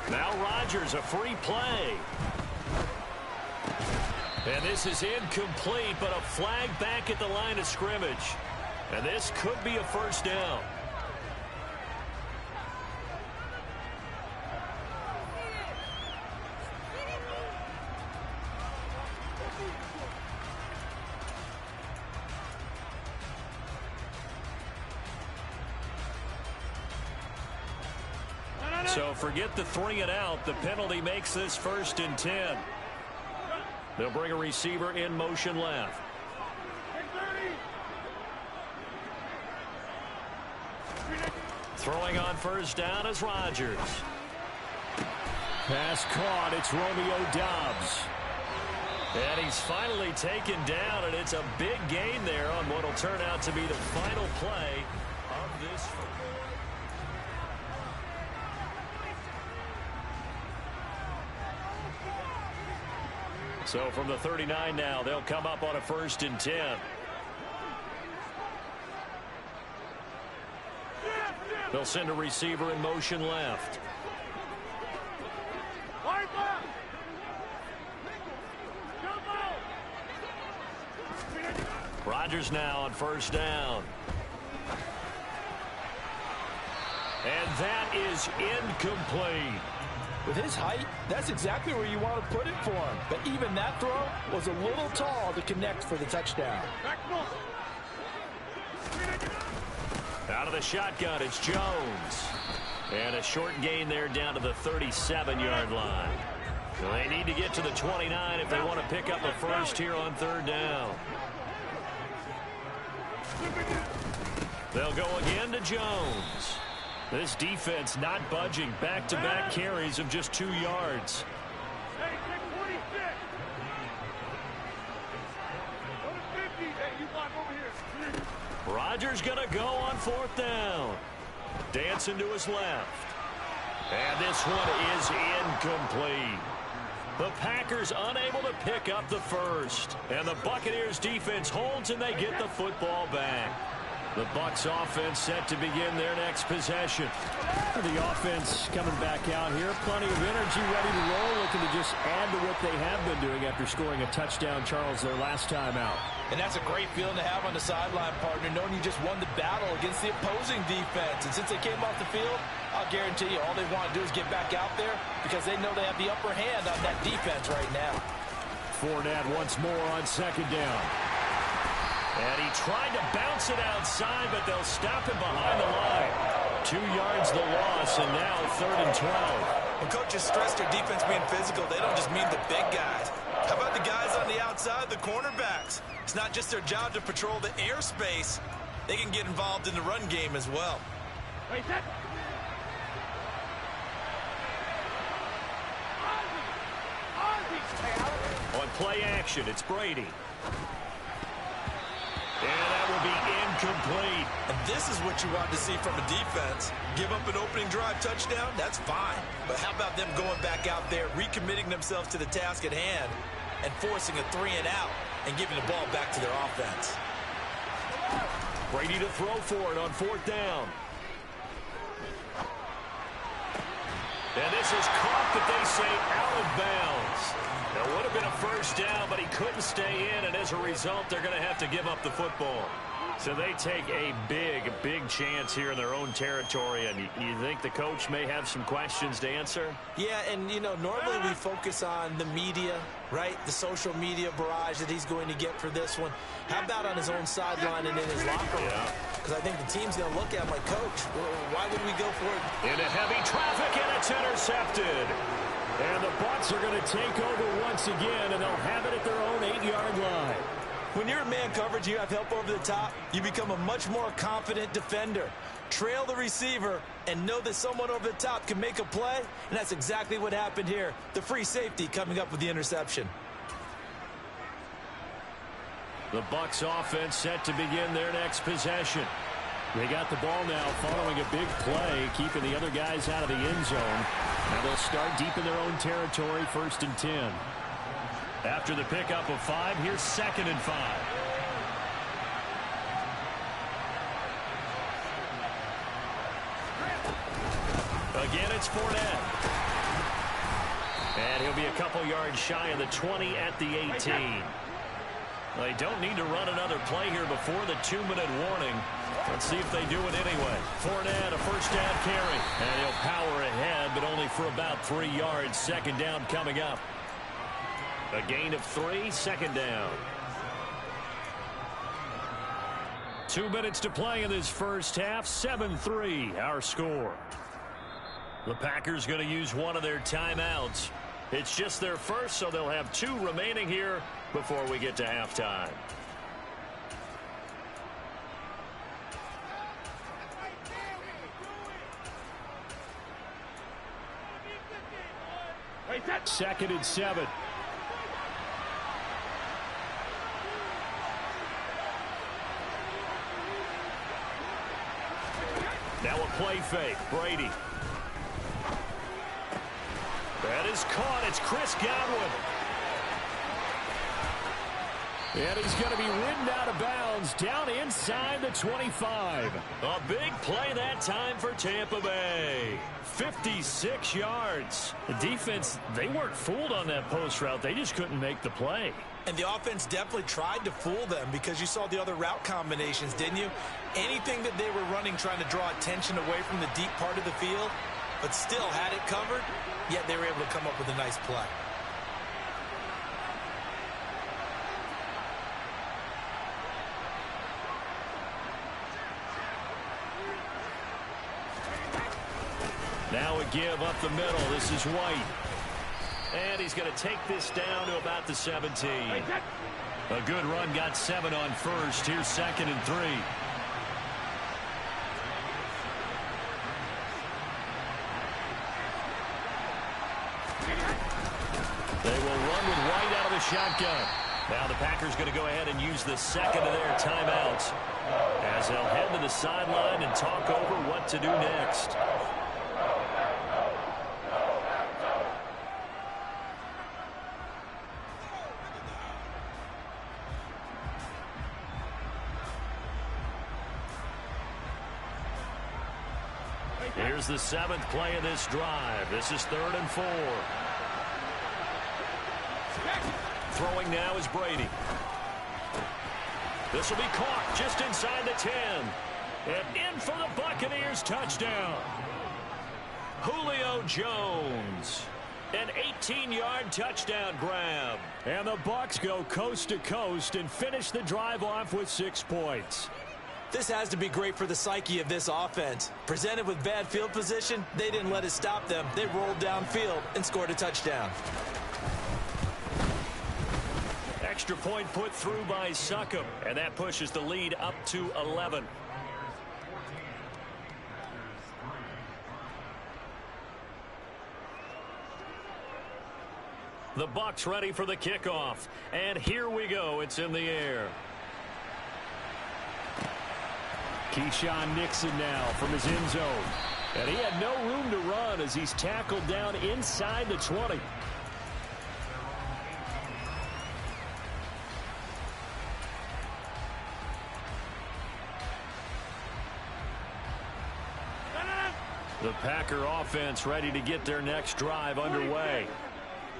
Now Rodgers, a free play. And this is incomplete, but a flag back at the line of scrimmage. And this could be a 1st down. So forget the 3 and out. The penalty makes this 1st and 10. They'll bring a receiver in motion left. Throwing on 1st down is Rodgers. Pass caught. It's Romeo Doubs. And he's finally taken down, and it's a big gain there on what will turn out to be the final play of this. So from the 39 now, they'll come up on a 1st and 10. They'll send a receiver in motion left. Rodgers now on 1st down. And that is incomplete. With his height, that's exactly where you want to put it for him. But even that throw was a little tall to connect for the touchdown. Out of the shotgun, it's Jones. And a short gain there down to the 37-yard line. Well, they need to get to the 29 if they want to pick up a first here on third down. They'll go again to Jones. This defense not budging. Back-to-back carries of just 2 yards. Rodgers going to go on fourth down. Dancing to his left. And this one is incomplete. The Packers unable to pick up the first. And the Buccaneers defense holds and they get the football back. The Bucs offense set to begin their next possession. The offense coming back out here. Plenty of energy, ready to roll, looking to just add to what they have been doing after scoring a touchdown, Charles, their last time out. And that's a great feeling to have on the sideline, partner, knowing you just won the battle against the opposing defense. And since they came off the field, I'll guarantee you all they want to do is get back out there because they know they have the upper hand on that defense right now. Fournette once more on second down. And he tried to bounce it outside, but they'll stop him behind the line. 2 yards the loss, and now 3rd and 12. When coaches stress their defense being physical, they don't just mean the big guys. How about the guys on the outside, the cornerbacks? It's not just their job to patrol the airspace. They can get involved in the run game as well. On play action, it's Brady. And that will be incomplete. And this is what you want to see from a defense. Give up an opening drive touchdown, that's fine. But how about them going back out there, recommitting themselves to the task at hand, and forcing a 3-and-out and giving the ball back to their offense. Brady to throw for it on fourth down. And this is caught, but they say out of bounds. It would have been a first down, but he couldn't stay in, and as a result, they're going to have to give up the football. So they take a big chance here in their own territory, and you think the coach may have some questions to answer? Yeah, and, you know, normally we focus on the media, right? The social media barrage that he's going to get for this one. How about on his own sideline and in his locker room? Because I think the team's going to look at him like, Coach, why would we go for it? Into heavy traffic, and it's intercepted. And the Bucs are going to take over once again, and they'll have it at their own 8-yard line. When you're in man coverage, you have help over the top, you become a much more confident defender. Trail the receiver and know that someone over the top can make a play, and that's exactly what happened here. The free safety coming up with the interception. The Bucs offense set to begin their next possession. They got the ball now following a big play, keeping the other guys out of the end zone. Now they'll start deep in their own territory, 1st and 10. After the pickup of 5, here's 2nd and 5. Again, it's Fournette. And he'll be a couple yards shy of the 20 at the 18. They don't need to run another play here before the 2-minute warning. Let's see if they do it anyway. Fournette, a first down carry. And he'll power ahead, but only for about 3 yards. 2nd down coming up. A gain of 3, 2nd down. 2 minutes to play in this first half. 7-3, our score. The Packers going to use one of their timeouts. It's just their first, so they'll have 2 remaining here before we get to halftime. Second and 7. Now a play fake. Brady. That is caught. It's Chris Godwin. And he's going to be ridden out of bounds down inside the 25. A big play that time for Tampa Bay. 56 yards. The defense, they weren't fooled on that post route. They just couldn't make the play. And the offense definitely tried to fool them because you saw the other route combinations, didn't you? Anything that they were running trying to draw attention away from the deep part of the field, but still had it covered, yet they were able to come up with a nice play. give up the middle. This is White. And he's going to take this down to about the 17. A good run, got 7 on first. Here's 2nd and 3. They will run with White out of the shotgun. Now the Packers going to go ahead and use the second of their timeouts as they'll head to the sideline and talk over what to do next. Here's the 7th play of this drive. This is 3rd and 4. Throwing now is Brady. This will be caught just inside the 10. And in for the Buccaneers touchdown. Julio Jones. An 18-yard touchdown grab. And the Bucs go coast to coast and finish the drive off with 6 points. This has to be great for the psyche of this offense. Presented with bad field position, they didn't let it stop them. They rolled downfield and scored a touchdown. Extra point put through by Succop, and that pushes the lead up to 11. The Bucs ready for the kickoff, and here we go. It's in the air. Keyshawn Nixon now from his end zone. And he had no room to run as he's tackled down inside the 20. The Packer offense ready to get their next drive underway.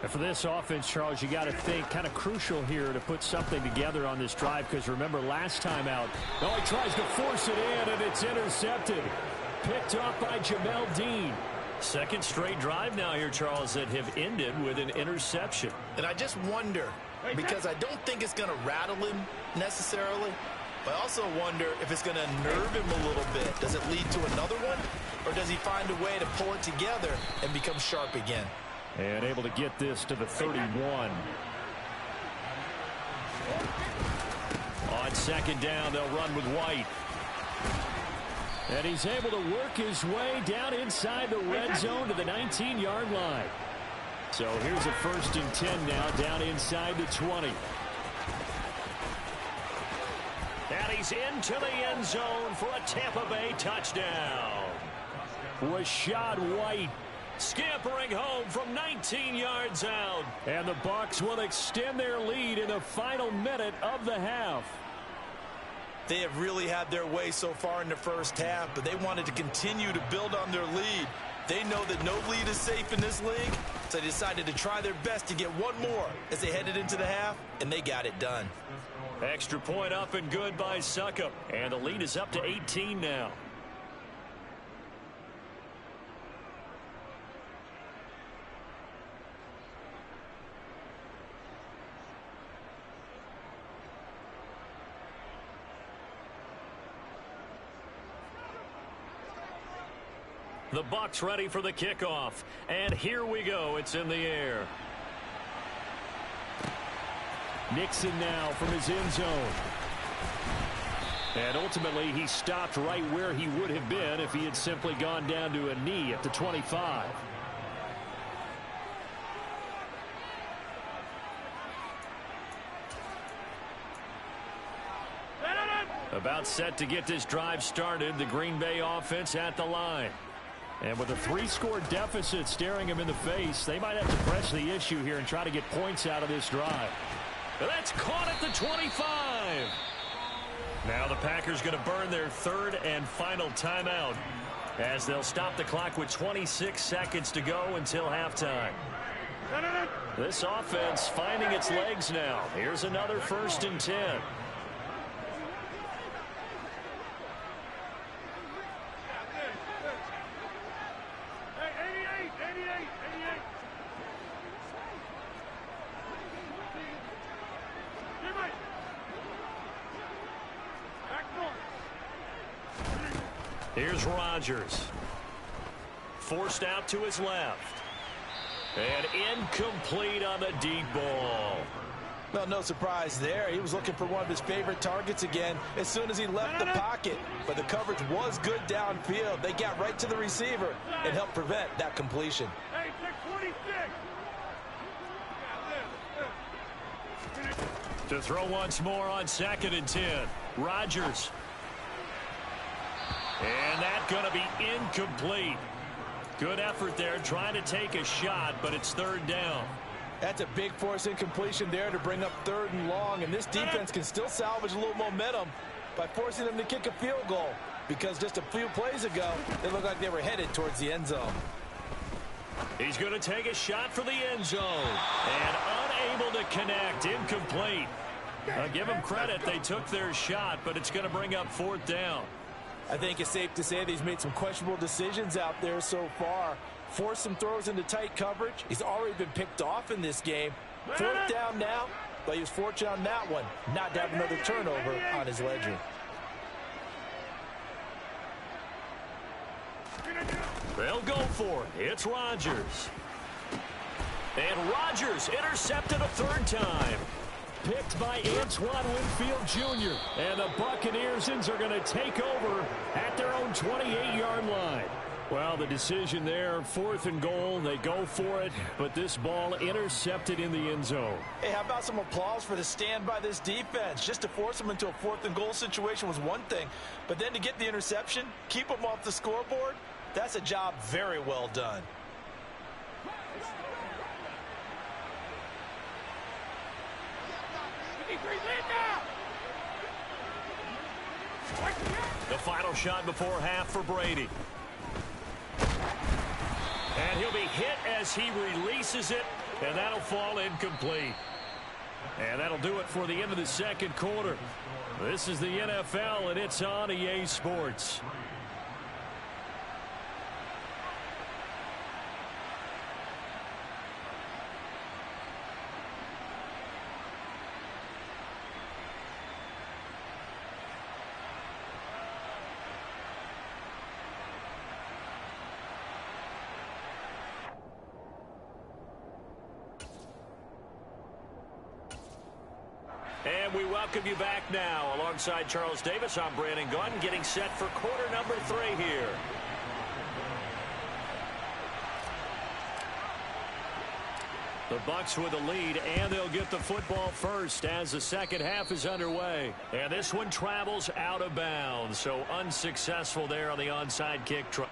And for this offense, Charles, you got to think kind of crucial here to put something together on this drive, because remember last time out, no, he tries to force it in and it's intercepted. Picked off by Jamel Dean. Second straight drive now here, Charles, that have ended with an interception. And I just wonder, because I don't think it's going to rattle him necessarily, but I also wonder if it's going to nerve him a little bit. Does it lead to another one, or does he find a way to pull it together and become sharp again? And able to get this to the 31. On second down, they'll run with White. And he's able to work his way down inside the red zone to the 19-yard line. So here's a 1st and 10 now, down inside the 20. And he's into the end zone for a Tampa Bay touchdown. Rachaad White scampering home from 19 yards out. And the Bucs will extend their lead in the final minute of the half. They have really had their way so far in the first half, but they wanted to continue to build on their lead. They know that no lead is safe in this league, so they decided to try their best to get one more as they headed into the half, and they got it done. Extra point up and good by Succop, and the lead is up to 18 now. The Bucs ready for the kickoff. And here we go. It's in the air. Nixon now from his end zone. And ultimately, he stopped right where he would have been if he had simply gone down to a knee at the 25. About set to get this drive started. The Green Bay offense at the line. And with a 3-score deficit staring him in the face, they might have to press the issue here and try to get points out of this drive. That's caught at the 25. Now the Packers going to burn their 3rd and final timeout as they'll stop the clock with 26 seconds to go until halftime. This offense finding its legs now. Here's another 1st and 10. Here's Rodgers. forced out to his left. And incomplete on the deep ball. Well, no surprise there. He was looking for one of his favorite targets again as soon as he left the pocket. But the coverage was good downfield. They got right to the receiver and helped prevent that completion. Hey, 626. To throw once more on 2nd and 10. Rodgers. And that's going to be incomplete. Good effort there trying to take a shot, but it's 3rd down. That's a big force incompletion there to bring up 3rd and long, and this defense can still salvage a little momentum by forcing them to kick a field goal, because just a few plays ago, they looked like they were headed towards the end zone. He's going to take a shot for the end zone, and unable to connect, incomplete. Give them credit, they took their shot, but it's going to bring up 4th down. I think it's safe to say that he's made some questionable decisions out there so far. Forced some throws into tight coverage. He's already been picked off in this game. 4th down now, but he was fortunate on that one not to have another turnover on his ledger. They'll go for it. It's Rodgers. And Rodgers intercepted a 3rd time. Picked by Antoine Winfield Jr. And the Buccaneers are going to take over at their own 28-yard line. Well, the decision there, 4th and goal, they go for it, but this ball intercepted in the end zone. Hey, how about some applause for the stand by this defense? Just to force them into a 4th and goal situation was one thing, but then to get the interception, keep them off the scoreboard, that's a job very well done. The final shot before half for Brady. And he'll be hit as he releases it, and that'll fall incomplete. And that'll do it for the end of the 2nd quarter. This is the NFL, and it's on EA Sports. And we welcome you back now. Alongside Charles Davis, I'm Brandon Gunn, getting set for quarter number 3 here. The Bucs with the lead, and they'll get the football first as the 2nd half is underway. And this one travels out of bounds, so unsuccessful there on the onside kick try.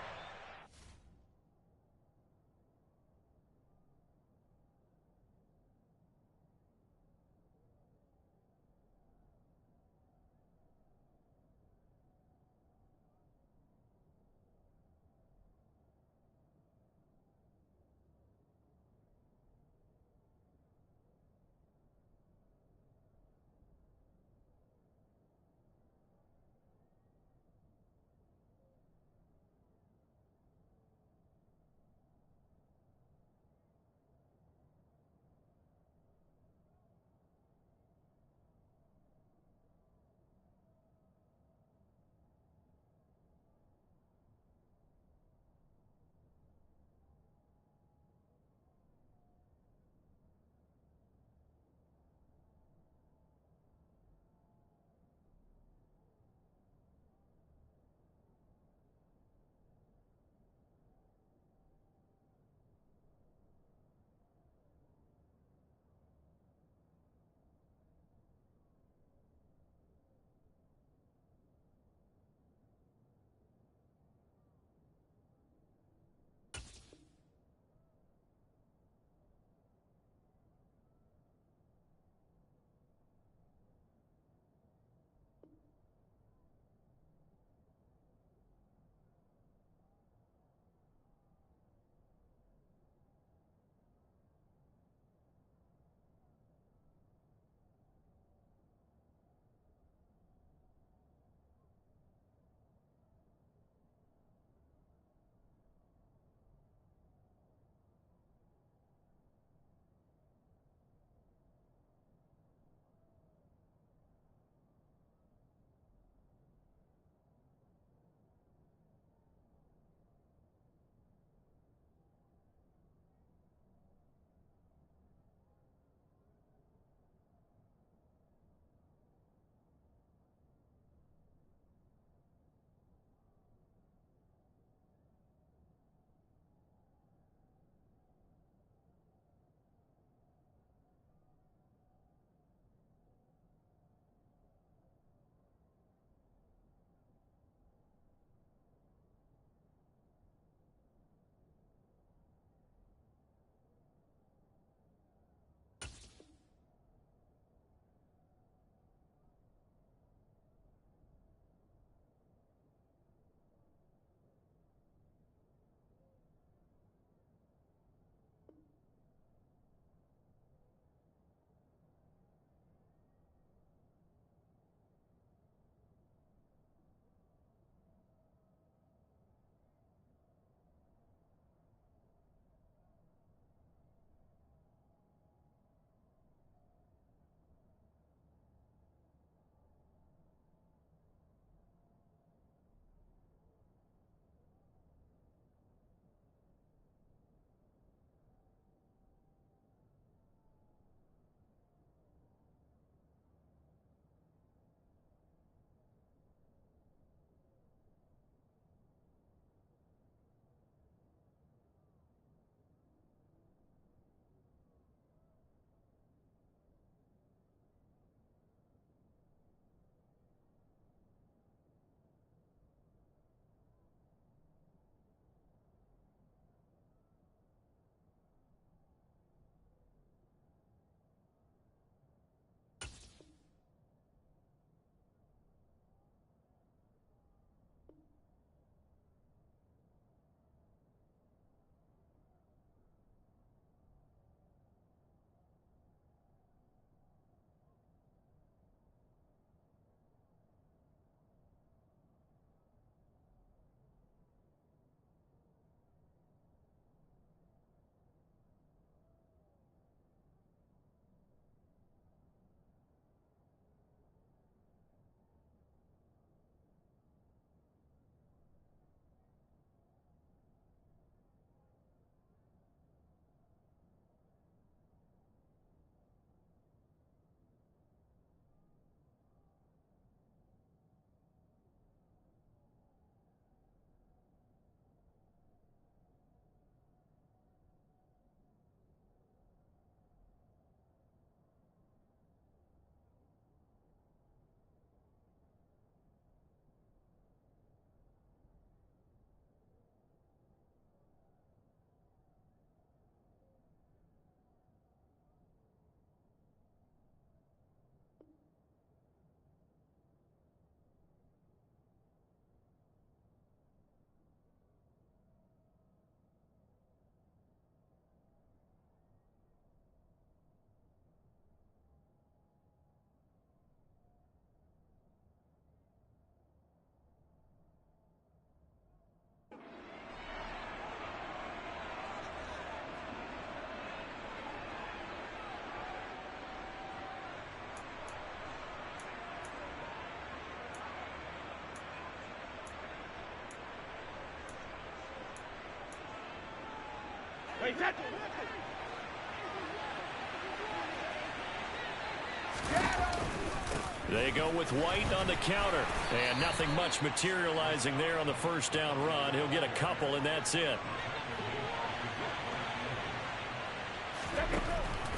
They go with White on the counter. And nothing much materializing there on the first down run. He'll get a couple, and that's it.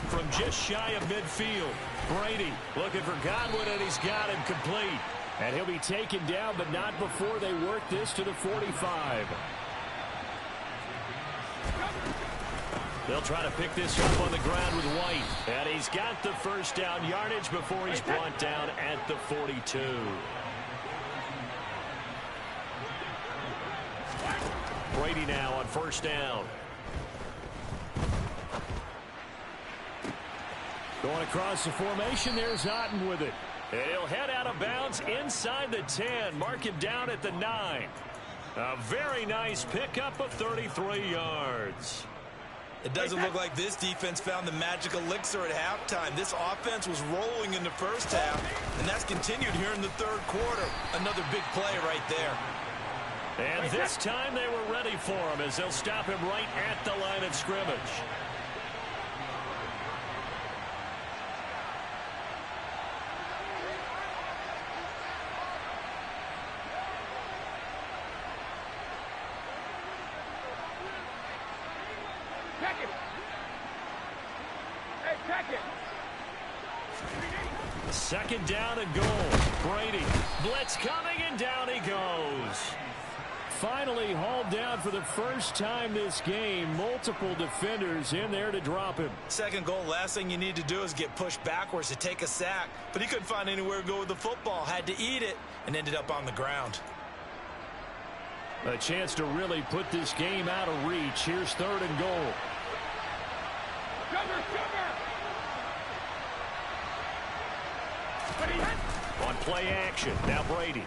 From just shy of midfield, Brady looking for Godwin, and he's got him complete. And he'll be taken down, but not before they work this to the 45. They'll try to pick this up on the ground with White. And he's got the first down yardage before he's brought down at the 42. Brady now on first down. Going across the formation, there's Otten with it. And he'll head out of bounds inside the 10. Mark him down at the 9. A very nice pickup of 33 yards. It doesn't look like this defense found the magic elixir at halftime. This offense was rolling in the first half, and that's continued here in the third quarter. Another big play right there. And this time they were ready for him as they'll stop him right at the line of scrimmage. Second down and goal. Brady. Blitz coming, and down he goes. Finally hauled down for the first time this game. Multiple defenders in there to drop him. Second goal, last thing you need to do is get pushed backwards to take a sack. But he couldn't find anywhere to go with the football. Had to eat it and ended up on the ground. A chance to really put this game out of reach. Here's third and goal. On play action, now Brady.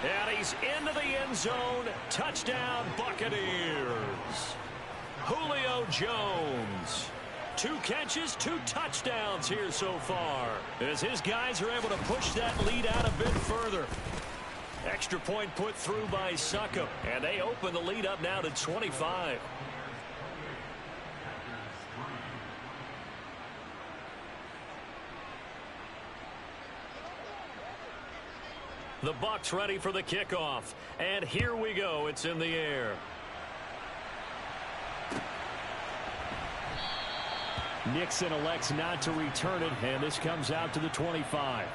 And he's into the end zone. Touchdown, Buccaneers. Julio Jones. 2 catches, 2 touchdowns here so far, as his guys are able to push that lead out a bit further. Extra point put through by Succop, and they open the lead up now to 25. The Bucs ready for the kickoff. And here we go. It's in the air. Nixon elects not to return it, and this comes out to the 25.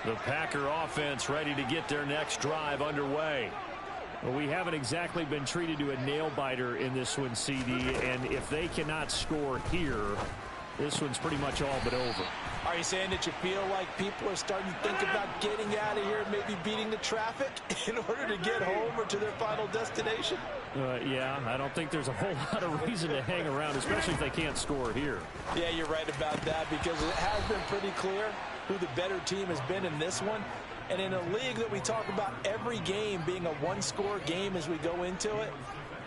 The Packer offense ready to get their next drive underway. Well, we haven't exactly been treated to a nail-biter in this one, CD, and if they cannot score here, this one's pretty much all but over. Are you saying that you feel like people are starting to think about getting out of here and maybe beating the traffic in order to get home or to their final destination? Yeah, I don't think there's a whole lot of reason to hang around, especially if they can't score here. Yeah, you're right about that, because it has been pretty clear who the better team has been in this one. And in a league that we talk about every game being a one-score game as we go into it,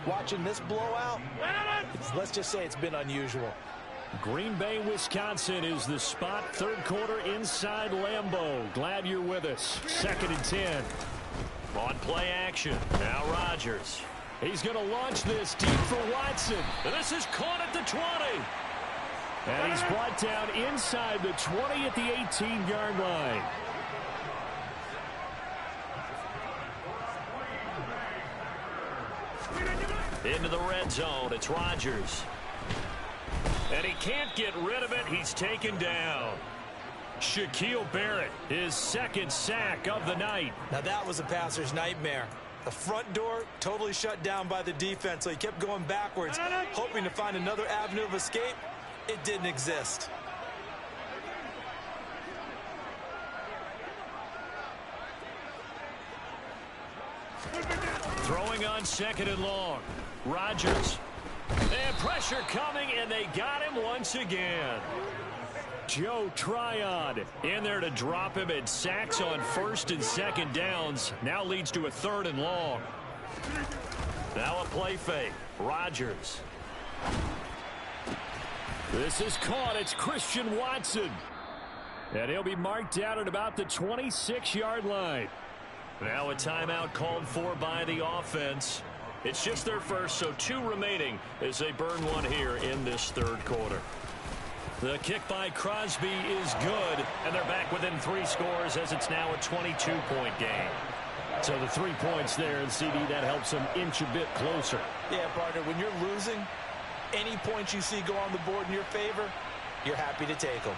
watching this blowout, let's just say it's been unusual. Green Bay, Wisconsin is the spot. Third quarter inside Lambeau. Glad you're with us. 2nd and 10. On play action. Now Rodgers. He's going to launch this deep for Watson. This is caught at the 20. And he's brought down inside the 20 at the 18-yard line. Into the red zone. It's Rodgers. And he can't get rid of it. He's taken down. Shaquille Barrett, his 2nd sack of the night. Now that was a passer's nightmare. The front door totally shut down by the defense, so he kept going backwards, hoping to find another avenue of escape. It didn't exist. Throwing on 2nd and long. Rodgers. And pressure coming, and they got him once again. Joe Tryon in there to drop him, and sacks on 1st and 2nd downs. Now leads to a 3rd and long. Now a play fake. Rodgers. This is caught. It's Christian Watson. And he'll be marked down at about the 26-yard line. Now a timeout called for by the offense. It's just their first, so 2 remaining as they burn one here in this third quarter. The kick by Crosby is good, and they're back within 3 scores as it's now a 22-point game. So the 3 points there, and CD, that helps them inch a bit closer. Yeah, partner, when you're losing, any points you see go on the board in your favor, you're happy to take them.